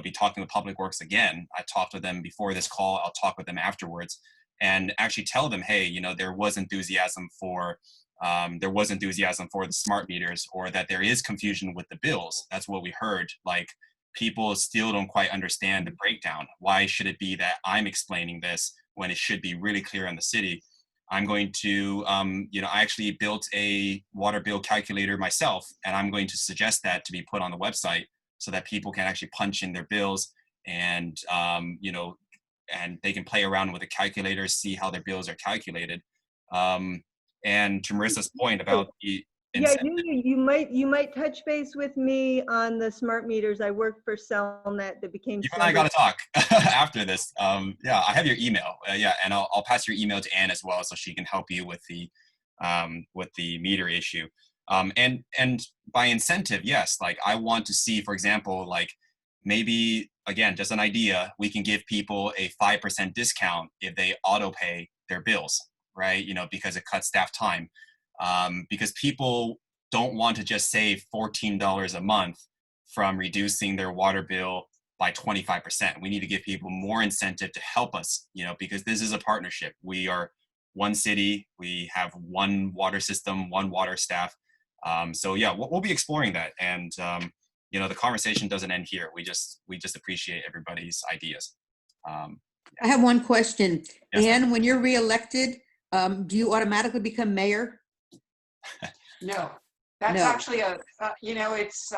be talking with Public Works again. I talked with them before this call. I'll talk with them afterwards and actually tell them, hey, there was enthusiasm for the smart meters, or that there is confusion with the bills. That's what we heard. Like, people still don't quite understand the breakdown. Why should it be that I'm explaining this when it should be really clear on the city? I'm going to, you know, I actually built a water bill calculator myself, and I'm going to suggest that to be put on the website so that people can actually punch in their bills and, you know, and they can play around with the calculator, see how their bills are calculated. And to Marissa's point about the yeah, you might touch base with me on the smart meters. I worked for Cellnet that became. You and I got to talk after this. Yeah, I have your email. Yeah, and I'll pass your email to Anne as well, so she can help you with the meter issue. And by incentive, yes, like I want to see, for example, like maybe again, just an idea, we can give people a 5% discount if they auto pay their bills, right? You know, because it cuts staff time. Because people don't want to just save $14 a month from reducing their water bill by 25%. We need to give people more incentive to help us, you know, because this is a partnership. We are one city, we have one water system, one water staff. So yeah, we'll be exploring that. And, you know, the conversation doesn't end here. We just appreciate everybody's ideas. I have one question. Yes, Anne, when you're reelected, do you automatically become mayor? No, that's No. actually you know, it's,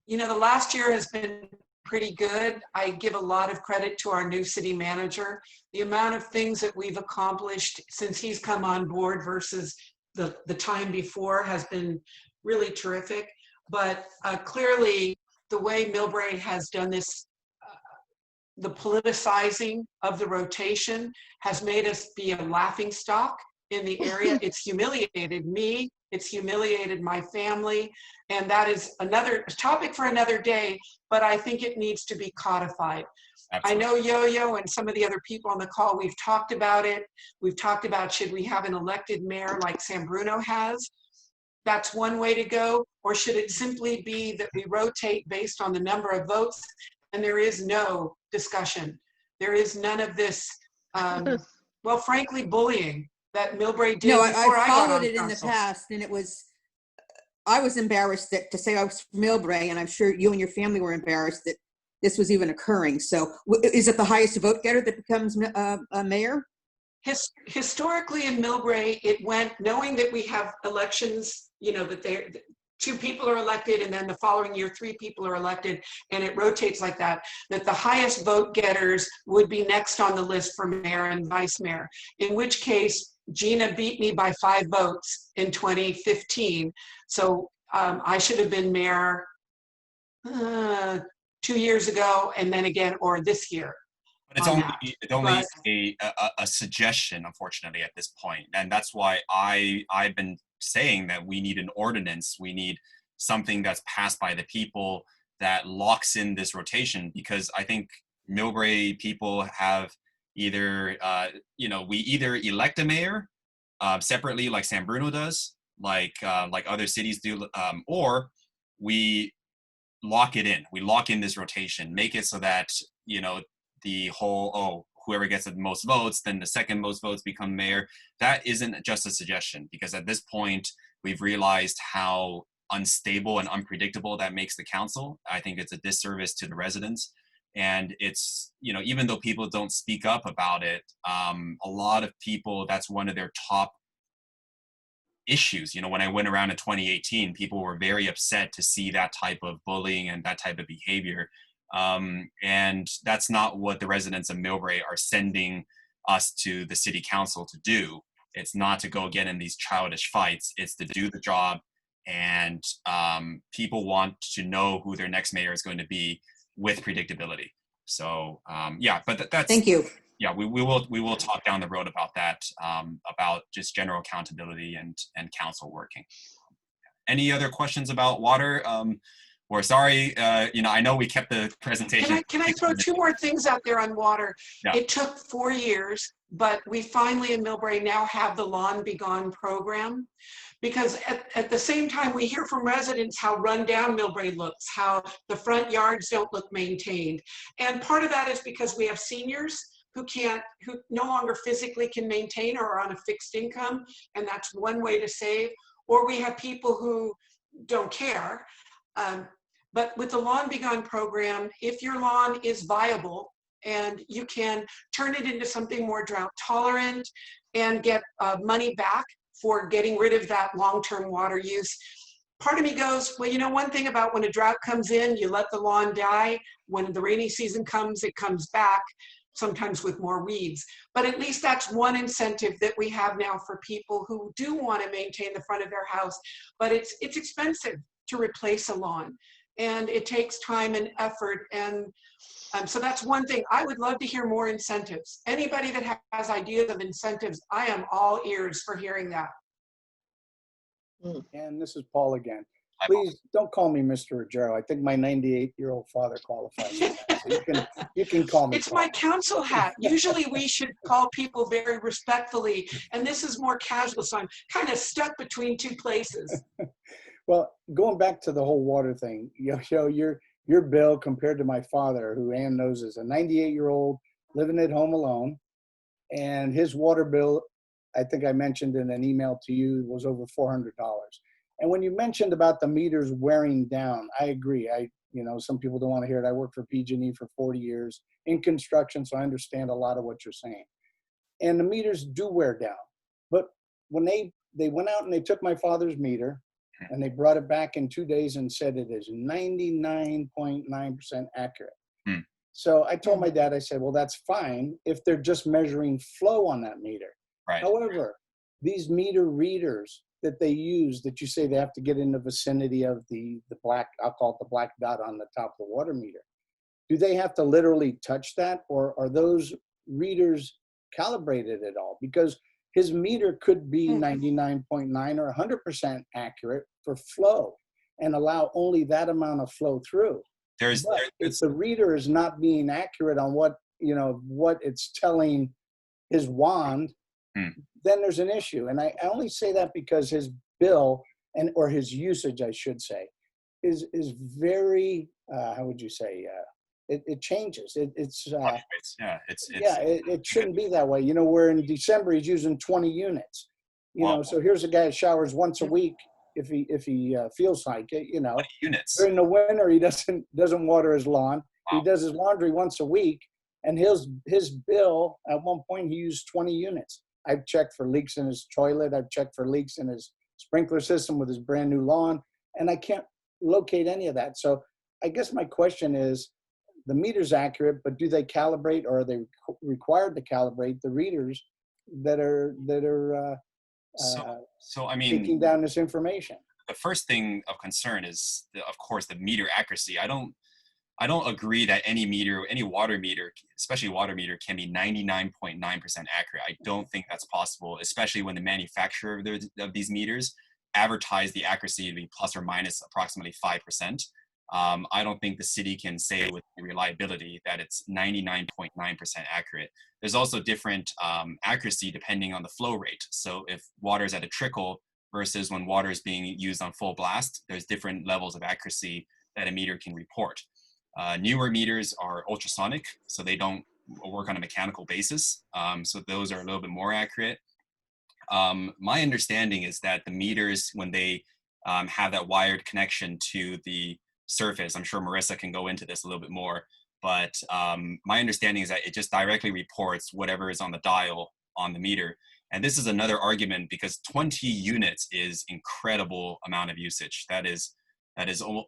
you know, the last year has been pretty good. I give a lot of credit to our new city manager. The amount of things that we've accomplished since he's come on board versus the time before has been really terrific. But clearly the way Millbrae has done this, the politicizing of the rotation has made us be a laughing stock in the area. It's humiliated me, it's humiliated my family, and that is another topic for another day, but I think it needs to be codified. Absolutely. I know Yo-Yo and some of the other people on the call, we've talked about it. We've talked about, should we have an elected mayor like San Bruno has? That's one way to go. Or should it simply be that we rotate based on the number of votes and there is no discussion? There is none of this, well, frankly, bullying that Millbrae did. No, before I got followed on it in the council. past, and I was embarrassed to say I was from Millbrae, and I'm sure you and your family were embarrassed that this was even occurring. So is it the highest vote getter that becomes a mayor? Historically in Millbrae, it went, knowing that we have elections, you know, that two people are elected and then the following year 3 people are elected, and it rotates like that, that the highest vote getters would be next on the list for mayor and vice mayor, in which case Gina beat me by 5 votes in 2015. So I should have been mayor 2 years ago, and then again, or this year. But it's only a suggestion, unfortunately, at this point. And that's why I've been saying that we need an ordinance. We need something that's passed by the people that locks in this rotation, because I think Millbrae people have either, you know, we either elect a mayor separately like San Bruno does, like other cities do, or we lock it in. We lock in this rotation, make it so that, you know, the whole, whoever gets the most votes, then the second most votes become mayor. That isn't just a suggestion, because at this point, we've realized how unstable and unpredictable that makes the council. I think it's a disservice to the residents. And it's, you know, even though people don't speak up about it, a lot of people, that's one of their top issues. You know, when I went around in 2018, people were very upset to see that type of bullying and that type of behavior. And that's not what the residents of Millbrae are sending us to the city council to do. It's not to go get in these childish fights. It's to do the job. And people want to know who their next mayor is going to be with predictability. So yeah, but that's, thank you. Yeah, we will talk down the road about that, about just general accountability and council working. Any other questions about water? We're sorry, you know, I know we kept the presentation. Can I throw 2 more things out there on water? Yeah. It took 4 years, but we finally in Millbrae now have the Lawn Be Gone program. Because at the same time, we hear from residents how run down Millbrae looks, how the front yards don't look maintained. And part of that is because we have seniors who no longer physically can maintain or are on a fixed income, and that's one way to save. Or we have people who don't care. But with the Lawn Be Gone program, if your lawn is viable and you can turn it into something more drought tolerant and get money back for getting rid of that long-term water use, part of me goes, well, you know, one thing about when a drought comes in, you let the lawn die. When the rainy season comes, it comes back, sometimes with more weeds. But at least that's one incentive that we have now for people who do want to maintain the front of their house. But it's expensive to replace a lawn, and it takes time and effort. And so that's one thing. I would love to hear more incentives. Anybody that has ideas of incentives, I am all ears for hearing that. And this is Paul again. Please don't call me Mr. Ruggiero. I think my 98-year-old father qualifies for that. So you can call me It's Paul. my council hat. Usually we should call people very respectfully, and this is more casual, so I'm kind of stuck between two places. Well, going back to the whole water thing, you know, your bill compared to my father, who Ann knows is a 98-year-old living at home alone, and his water bill, I think I mentioned in an email to you, was over $400. And when you mentioned about the meters wearing down, I agree. You know, some people don't want to hear it. I worked for PG&E for 40 years in construction, so I understand a lot of what you're saying. And the meters do wear down. But when they went out and they took my father's meter and they brought it back in 2 days and said it is 99.9% accurate. So I told my dad, I said, well, that's fine if they're just measuring flow on that meter. Right. However, these meter readers that they use, that you say they have to get in the vicinity of the black, I'll call it the black dot on the top of the water meter. Do they have to literally touch that, or are those readers calibrated at all? Because his meter could be 99.9 or 100% accurate for flow and allow only that amount of flow through. If the reader is not being accurate on what it's telling his wand, then there's an issue. And I only say that because his bill or his usage, I should say, is very, how would you say, it changes. It shouldn't be that way. You know, where in December he's using 20 units. You know, so here's a guy that showers once a week if he feels like it. You know, units. During the winter he doesn't water his lawn. He does his laundry once a week, and his bill at one point he used 20 units. I've checked for leaks in his toilet. I've checked for leaks in his sprinkler system with his brand new lawn, and I can't locate any of that. So I guess my question is, the meter's accurate, but do they calibrate, or are they required to calibrate the readers that are so I mean, taking down this information? The first thing of concern is, of course, the meter accuracy. I don't agree that any water meter, especially water meter, can be 99.9% accurate. I don't think that's possible, especially when the manufacturer of these meters advertise the accuracy to be plus or minus approximately 5%. I don't think the city can say with reliability that it's 99.9% accurate. There's also different accuracy depending on the flow rate. So if water is at a trickle versus when water is being used on full blast, there's different levels of accuracy that a meter can report. Newer meters are ultrasonic, so they don't work on a mechanical basis. So those are a little bit more accurate. My understanding is that the meters, when they have that wired connection to the surface, I'm sure Marissa can go into this a little bit more, but my understanding is that it just directly reports whatever is on the dial on the meter. And this is another argument, because 20 units is incredible amount of usage. That is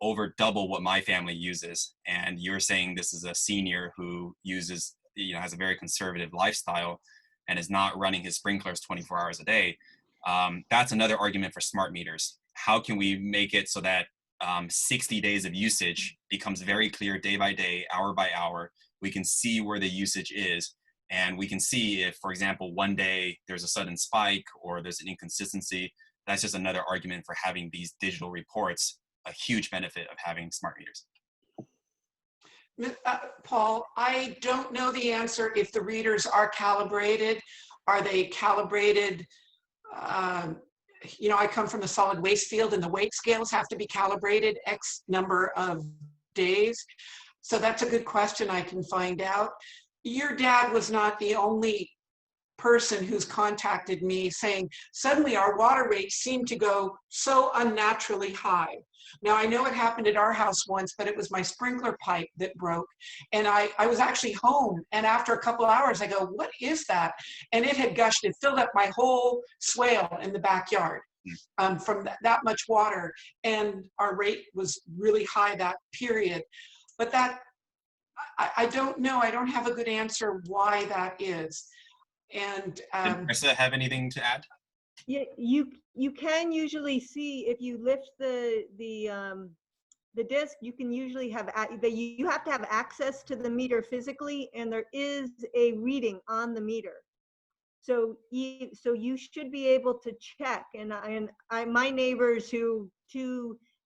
over double what my family uses. And you're saying this is a senior who uses, has a very conservative lifestyle and is not running his sprinklers 24 hours a day. That's another argument for smart meters. How can we make it so that 60 days of usage becomes very clear day by day, hour by hour? We can see where the usage is, and we can see if, for example, one day there's a sudden spike or there's an inconsistency. That's just another argument for having these digital reports. A huge benefit of having smart meters. Paul, I don't know the answer if the readers are calibrated. Are they calibrated? I come from the solid waste field, and the weight scales have to be calibrated X number of days. So that's a good question. I can find out. Your dad was not the only person who's contacted me saying, suddenly our water rates seem to go so unnaturally high. Now, I know it happened at our house once, but it was my sprinkler pipe that broke. And I was actually home. And after a couple hours, I go, what is that? And it had gushed. It filled up my whole swale in the backyard from that much water. And our rate was really high that period. But that, I don't know. I don't have a good answer why that is. And Did Marissa have anything to add? Yeah, you can usually see if you lift the disc, you can usually have you have to have access to the meter physically, and there is a reading on the meter. So you should be able to check. And my neighbors who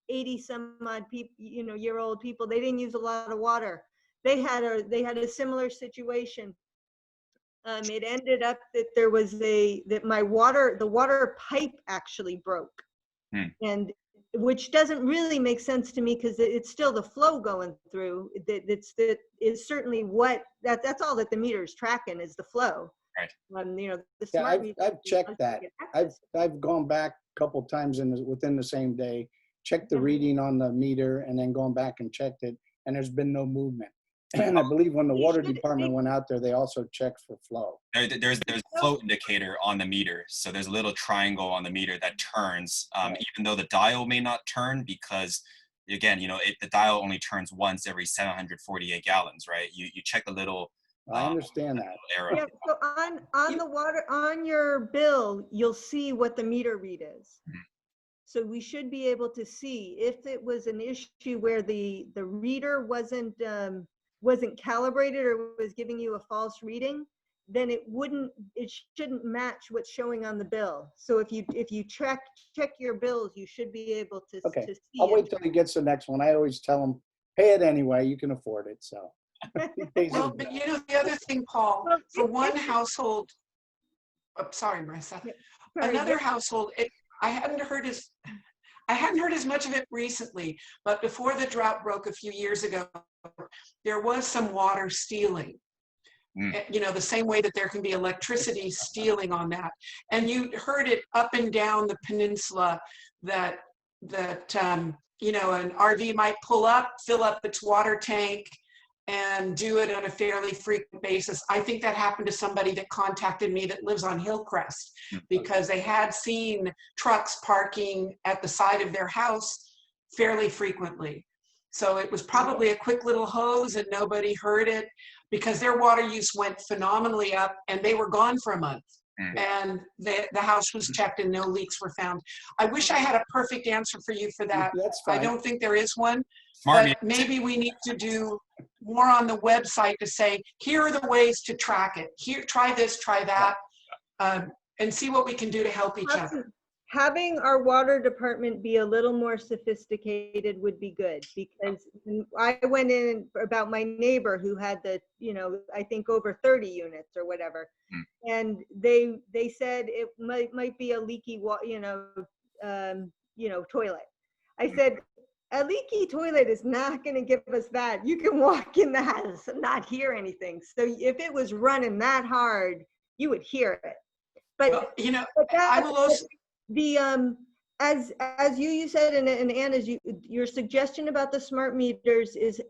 80 some odd people, year old people, they didn't use a lot of water. They had a similar situation. It ended up that there was the water pipe actually broke, and which doesn't really make sense to me because it's still the flow going through. That is certainly that's all that the meter is tracking is the flow. Right. The smart meter. I've checked that. I've gone back a couple times within the same day, checked the reading on the meter, and then gone back and checked it, and there's been no movement. And I believe when the water department went out there, they also checked for flow. There's a flow indicator on the meter. So there's a little triangle on the meter that turns, even though the dial may not turn because, again, the dial only turns once every 748 gallons, right? You check the little. I understand that. Arrow. Yeah, so on the water, on your bill, you'll see what the meter read is. So we should be able to see if it was an issue where the reader wasn't calibrated or was giving you a false reading, then it shouldn't match what's showing on the bill. So if you check your bills, you should be able to, okay. to see. I'll wait till he gets the next one. I always tell him, pay it anyway, you can afford it, so. Well, but the other thing, Paul, for one household, sorry, Marissa, another household, I hadn't heard as much of it recently, but before the drought broke a few years ago, there was some water stealing. The same way that there can be electricity stealing on that. And you heard it up and down the peninsula that an RV might pull up, fill up its water tank, and do it on a fairly frequent basis. I think that happened to somebody that contacted me that lives on Hillcrest because they had seen trucks parking at the side of their house fairly frequently. So it was probably a quick little hose and nobody heard it because their water use went phenomenally up and they were gone for a month. And the house was checked and no leaks were found. I wish I had a perfect answer for you for that. That's fine. I don't think there is one, Smart but maybe we need to do more on the website to say, here are the ways to track it. Here, try this, try that, and see what we can do to help each other. Having our water department be a little more sophisticated would be good, because I went in about my neighbor who had I think over 30 units or whatever. And they said it might be a leaky, toilet. I said, a leaky toilet is not going to give us that. You can walk in the house and not hear anything. So if it was running that hard, you would hear it. But, I will also, as you said, and Anne, your suggestion about the smart meters is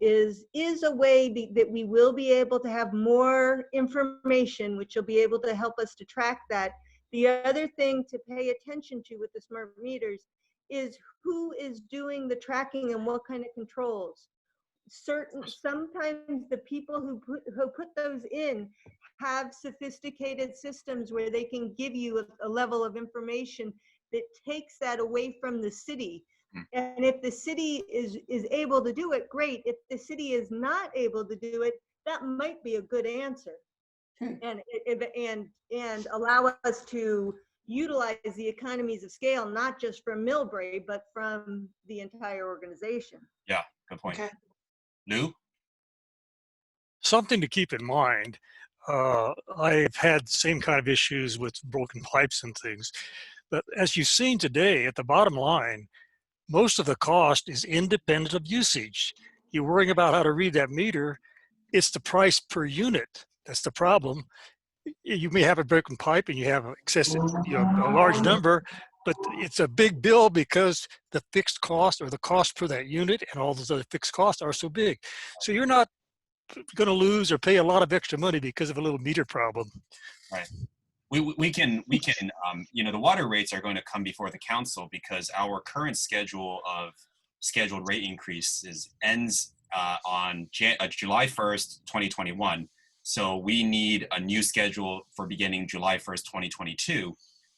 a way that we will be able to have more information, which will be able to help us to track that. The other thing to pay attention to with the smart meters is who is doing the tracking and what kind of controls. Sometimes the people who put those in have sophisticated systems where they can give you a level of information that takes that away from the city. And if the city is able to do it, great. If the city is not able to do it, that might be a good answer. And allow us to utilize the economies of scale, not just from Millbrae, but from the entire organization. Yeah, good point. Okay. Lou? Something to keep in mind. I've had the same kind of issues with broken pipes and things. But as you've seen today, at the bottom line, most of the cost is independent of usage. You're worrying about how to read that meter. It's the price per unit. That's the problem. you may have a broken pipe and you have excessive, a large number, but it's a big bill because the fixed cost or the cost per that unit and all those other fixed costs are so big. So you're not going to lose or pay a lot of extra money because of a little meter problem. Right. We can the water rates are going to come before the council because our current schedule of scheduled rate increases ends on July 1st, 2021. So we need a new schedule for beginning July 1st, 2022.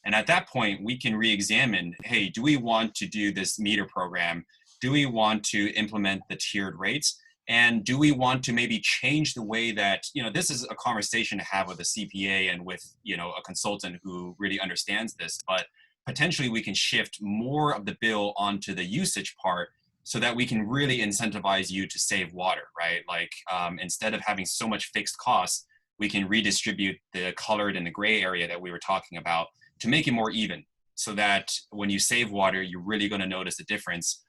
And at that point, we can re-examine, hey, do we want to do this meter program? Do we want to implement the tiered rates? And do we want to maybe change the way that, this is a conversation to have with a CPA and with, a consultant who really understands this, but potentially we can shift more of the bill onto the usage part so that we can really incentivize you to save water, right? Like instead of having so much fixed costs, we can redistribute the colored and the gray area that we were talking about to make it more even so that when you save water, you're really gonna notice the difference.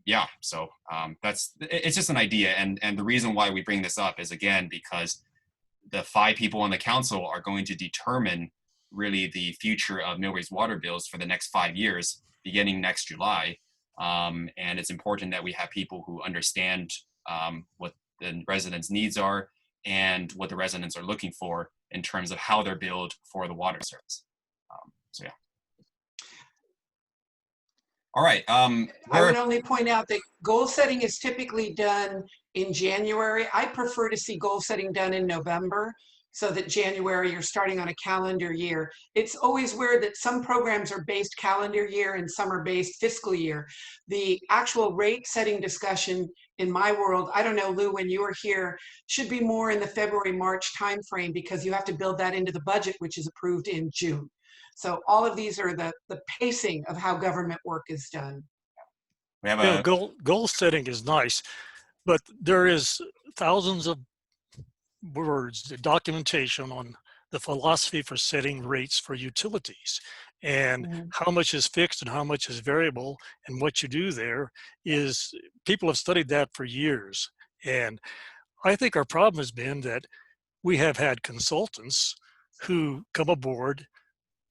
Yeah, so it's just an idea. And the reason why we bring this up is, again, because the 5 people on the council are going to determine really the future of Millbrae's water bills for the next 5 years, beginning next July. And it's important that we have people who understand what the residents' needs are and what the residents are looking for in terms of how they're billed for the water service. So yeah. All right. I would only point out that goal setting is typically done in January. I prefer to see goal setting done in November so that January you're starting on a calendar year. It's always weird that some programs are based calendar year and some are based fiscal year. The actual rate setting discussion in my world, I don't know, Lou, when you were here, should be more in the February, March timeframe because you have to build that into the budget, which is approved in June. So all of these are the pacing of how government work is done. We have goal setting is nice, but there is thousands of words, the documentation on the philosophy for setting rates for utilities and how much is fixed and how much is variable, and what you do there is people have studied that for years. And I think our problem has been that we have had consultants who come aboard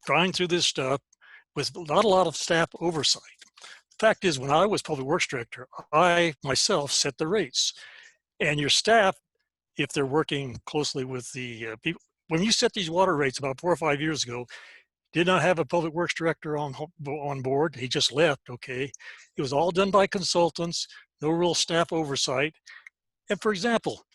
trying through this stuff with not a lot of staff oversight. The fact is, when I was public works director, I myself set the rates, and your staff, if they're working closely with the people, when you set these water rates about 4 or 5 years ago, did not have a public works director on board. He just left, okay? It was all done by consultants, no real staff oversight. And for example,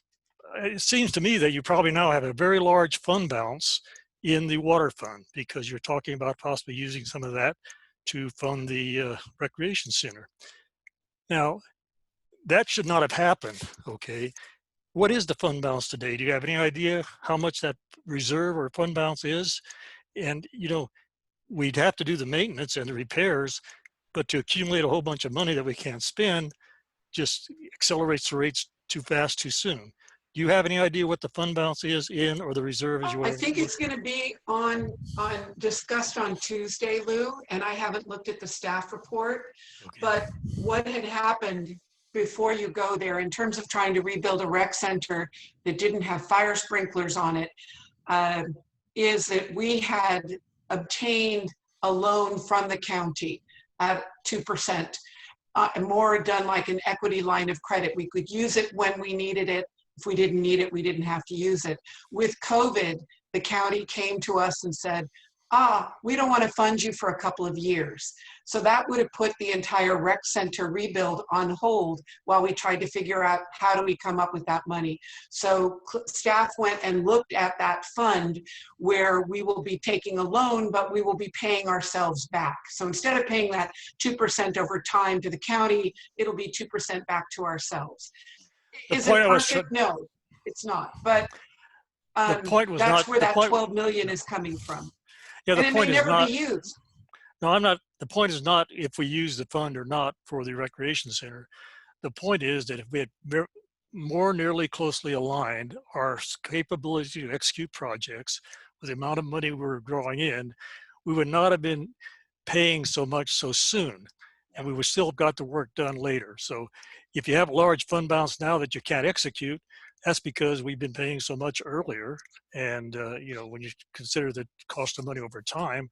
it seems to me that you probably now have a very large fund balance in the water fund because you're talking about possibly using some of that to fund the recreation center. Now, that should not have happened, okay? What is the fund balance today? Do you have any idea how much that reserve or fund balance is? And, we'd have to do the maintenance and the repairs, but to accumulate a whole bunch of money that we can't spend just accelerates the rates too fast, too soon. Do you have any idea what the fund balance is in, or the reserve is? I think it's going to be discussed on Tuesday, Lou, and I haven't looked at the staff report. Okay. But what had happened before you go there in terms of trying to rebuild a rec center that didn't have fire sprinklers on it, is that we had obtained a loan from the county at 2%, more done like an equity line of credit. We could use it when we needed it. If we didn't need it, we didn't have to use it. With COVID, the county came to us and said, we don't want to fund you for a couple of years. So that would have put the entire rec center rebuild on hold while we tried to figure out how do we come up with that money. So staff went and looked at that fund where we will be taking a loan, but we will be paying ourselves back. So instead of paying that 2% over time to the county, it'll be 2% back to ourselves. Is it perfect? No, it's not. But that's where that 12 million is coming from. Yeah, the point is not. Be used. No, I'm not. The point is not if we use the fund or not for the recreation center. The point is that if we had more nearly closely aligned our capability to execute projects with the amount of money we're drawing in, we would not have been paying so much so soon, and we would still have got the work done later. So if you have a large fund balance now that you can't execute, that's because we've been paying so much earlier. And, you know, when you consider the cost of money over time,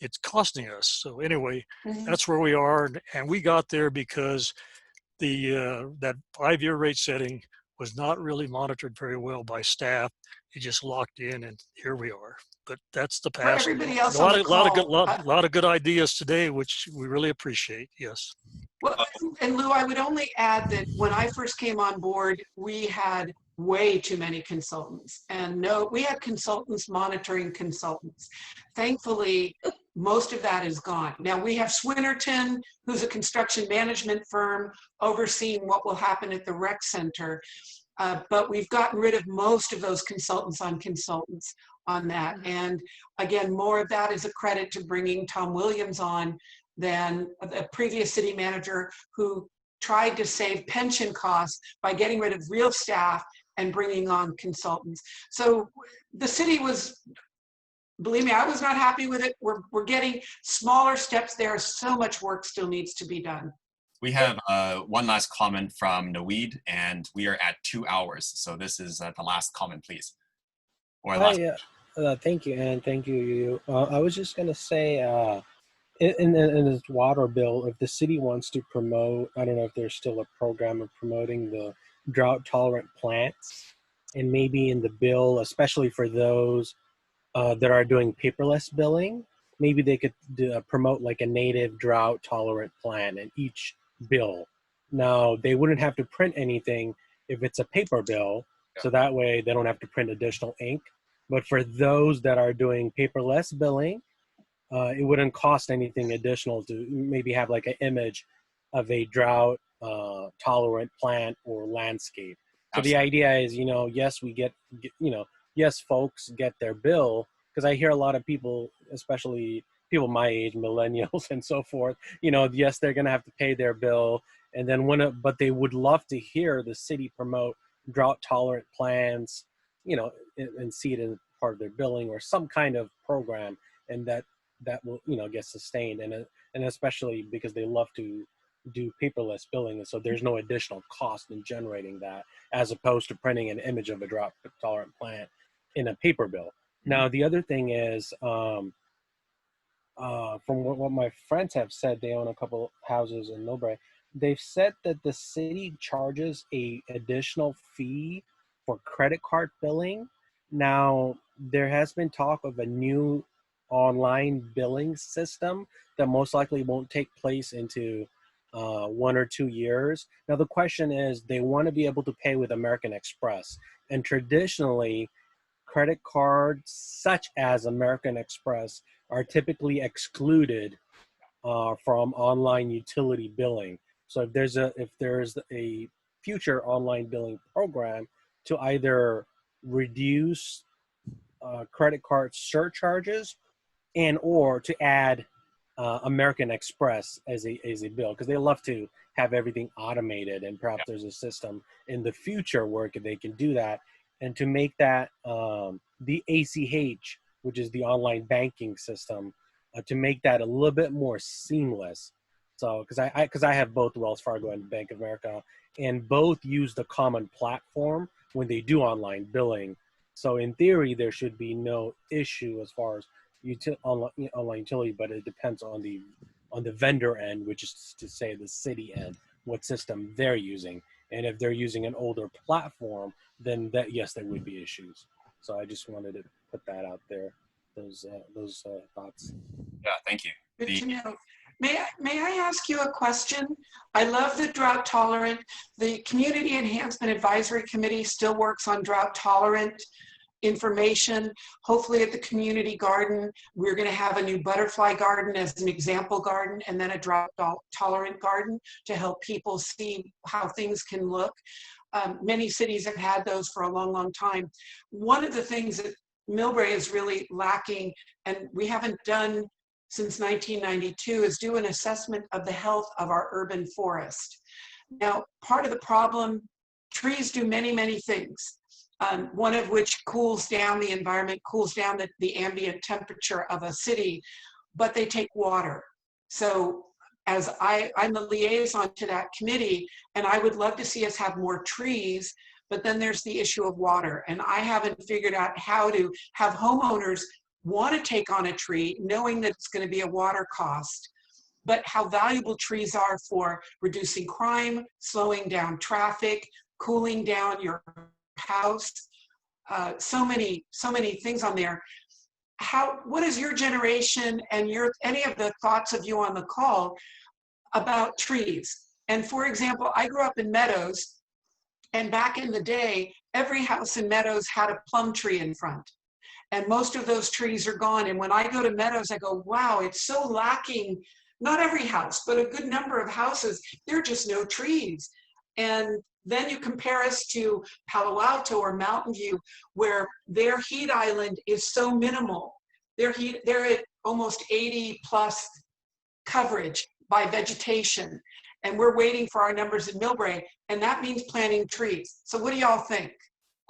it's costing us. So anyway, that's where we are. And we got there because that 5-year rate setting was not really monitored very well by staff. It just locked in, and here we are. But that's the For past. everybody else A on lot the of, lot of good, call, lot of good ideas today, which we really appreciate. Yes. well, and Lou, I would only add that when I first came on board, we had way too many consultants, and no, we had consultants monitoring consultants. Thankfully, most of that is gone. Now we have Swinnerton, who's a construction management firm overseeing what will happen at the rec center. But we've gotten rid of most of those consultants on that. And again, more of that is a credit to bringing Tom Williams on than the previous city manager who tried to save pension costs by getting rid of real staff and bringing on consultants. So the city was, believe me, I was not happy with it. We're getting smaller steps there. So much work still needs to be done. We have one last comment from Naweed, and we are at 2 hours. So this is the last comment, please. Or last. Hi, thank you, and thank you. I was just going to say, in this water bill, if the city wants to promote, I don't know if there's still a program of promoting the drought-tolerant plants, and maybe in the bill, especially for those that are doing paperless billing, maybe they could promote like a native drought-tolerant plant in each bill. Now, they wouldn't have to print anything if it's a paper bill, so that way they don't have to print additional ink. But for those that are doing paperless billing, it wouldn't cost anything additional to maybe have like an image of a drought tolerant plant or landscape. So the idea is, you know, yes, we get you know, yes, folks get their bill, because I hear a lot of people, especially people my age, millennials and so forth, you know, yes, they're going to have to pay their bill. And then but they would love to hear the city promote drought tolerant plans, you know, and see it as part of their billing or some kind of program, and that will, you know, get sustained. And especially because they love to do paperless billing. And so there's no additional cost in generating that, as opposed to printing an image of a drought tolerant plant in a paper bill. Now, the other thing is, from what my friends have said, they own a couple houses in Millbrae. They've said that the city charges a additional fee for credit card billing. Now, there has been talk of a new online billing system that most likely won't take place into 1 or 2 years. Now, the question is, they want to be able to pay with American Express. And traditionally, credit cards such as American Express are typically excluded from online utility billing. So if there's a future online billing program to either reduce credit card surcharges and or to add American Express as a bill, because they love to have everything automated, and perhaps there's a system in the future where they can do that, and to make that the ACH, which is the online banking system, to make that a little bit more seamless. So because I have both Wells Fargo and Bank of America, and both use the common platform when they do online billing. So in theory, there should be no issue as far as online utility, but it depends on the vendor end, which is to say the city end, what system they're using. And if they're using an older platform, then yes, there would be issues. So I just wanted to put that out there, those thoughts. Yeah, thank you. Good to know. May I ask you a question? I love the drought tolerant. The Community Enhancement Advisory Committee still works on drought tolerant information. Hopefully at the community garden, we're going to have a new butterfly garden as an example garden, and then a drought tolerant garden to help people see how things can look. Many cities have had those for a long, long time. One of the things that Millbrae is really lacking, and we haven't done since 1992, is do an assessment of the health of our urban forest. Now, part of the problem, trees do many, many things. One of which cools down the environment, cools down the ambient temperature of a city, but they take water. So as I'm the liaison to that committee, and I would love to see us have more trees, but then there's the issue of water. And I haven't figured out how to have homeowners want to take on a tree, knowing that it's going to be a water cost, but how valuable trees are for reducing crime, slowing down traffic, cooling down your house. So many things on there. What is your generation and any of the thoughts of you on the call about trees? And for example, I grew up in Meadows, and back in the day, every house in Meadows had a plum tree in front. And most of those trees are gone. And when I go to Meadows, I go, wow, it's so lacking. Not every house, but a good number of houses, there are just no trees. And then you compare us to Palo Alto or Mountain View, where their heat island is so minimal. They're at almost 80 plus coverage by vegetation. And we're waiting for our numbers in Millbrae, and that means planting trees. So what do y'all think?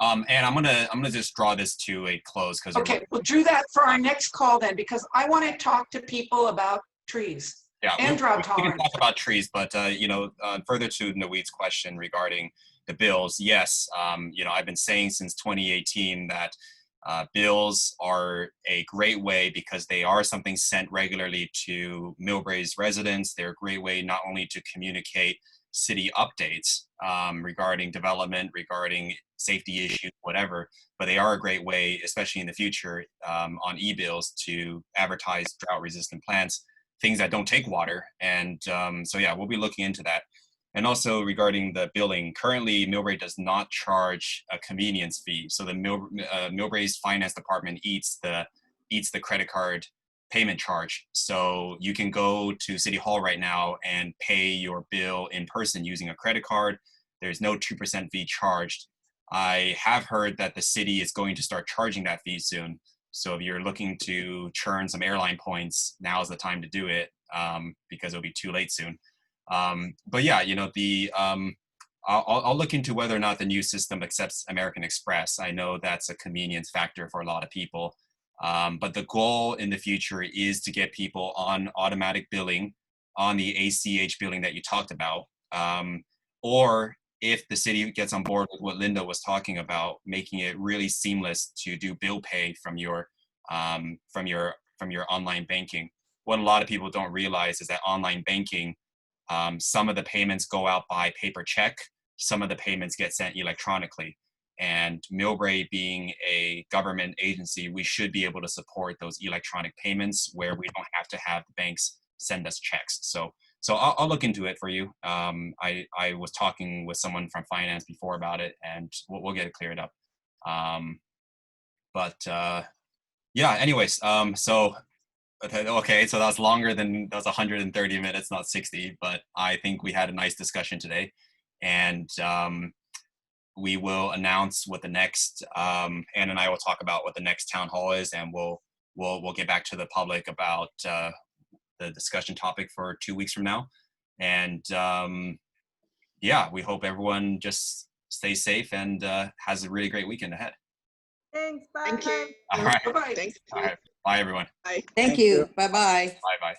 And I'm gonna just draw this to a close because okay, we'll do that for our next call then, because I want to talk to people about trees. Yeah, and drought tolerance. We can talk about trees, but further to Naweed's question regarding the bills, yes, I've been saying since 2018 that bills are a great way because they are something sent regularly to Millbrae's residents. They're a great way not only to communicate city updates regarding development, regarding safety issues, whatever, but they are a great way, especially in the future, on e-bills to advertise drought-resistant plants, things that don't take water. And so yeah, we'll be looking into that. And also regarding the billing, currently Millbrae does not charge a convenience fee. So the Millbrae's finance department eats the credit card payment charge. So you can go to City Hall right now and pay your bill in person using a credit card. There's no 2% fee charged. I have heard that the city is going to start charging that fee soon. So if you're looking to churn some airline points, now's the time to do it because it'll be too late soon. But yeah, I'll look into whether or not the new system accepts American Express. I know that's a convenience factor for a lot of people. But the goal in the future is to get people on automatic billing, on the ACH billing that you talked about, or if the city gets on board with what Linda was talking about, making it really seamless to do bill pay from your online banking. What a lot of people don't realize is that online banking, some of the payments go out by paper check, some of the payments get sent electronically. And Millbrae being a government agency, we should be able to support those electronic payments where we don't have to have the banks send us checks. So I'll look into it for you. I was talking with someone from finance before about it, and we'll get it cleared up. Yeah, anyways, so okay, so that was longer than, that was 130 minutes, not 60, but I think we had a nice discussion today. And we will announce what the next, Ann and I will talk about what the next town hall is, and we'll get back to the public about the discussion topic for 2 weeks from now. And yeah, we hope everyone just stays safe and has a really great weekend ahead. Thanks. Bye. Thank you. All right. Bye-bye. Thank you. All right. Bye, everyone. Bye. Thank you. Bye-bye. Bye-bye.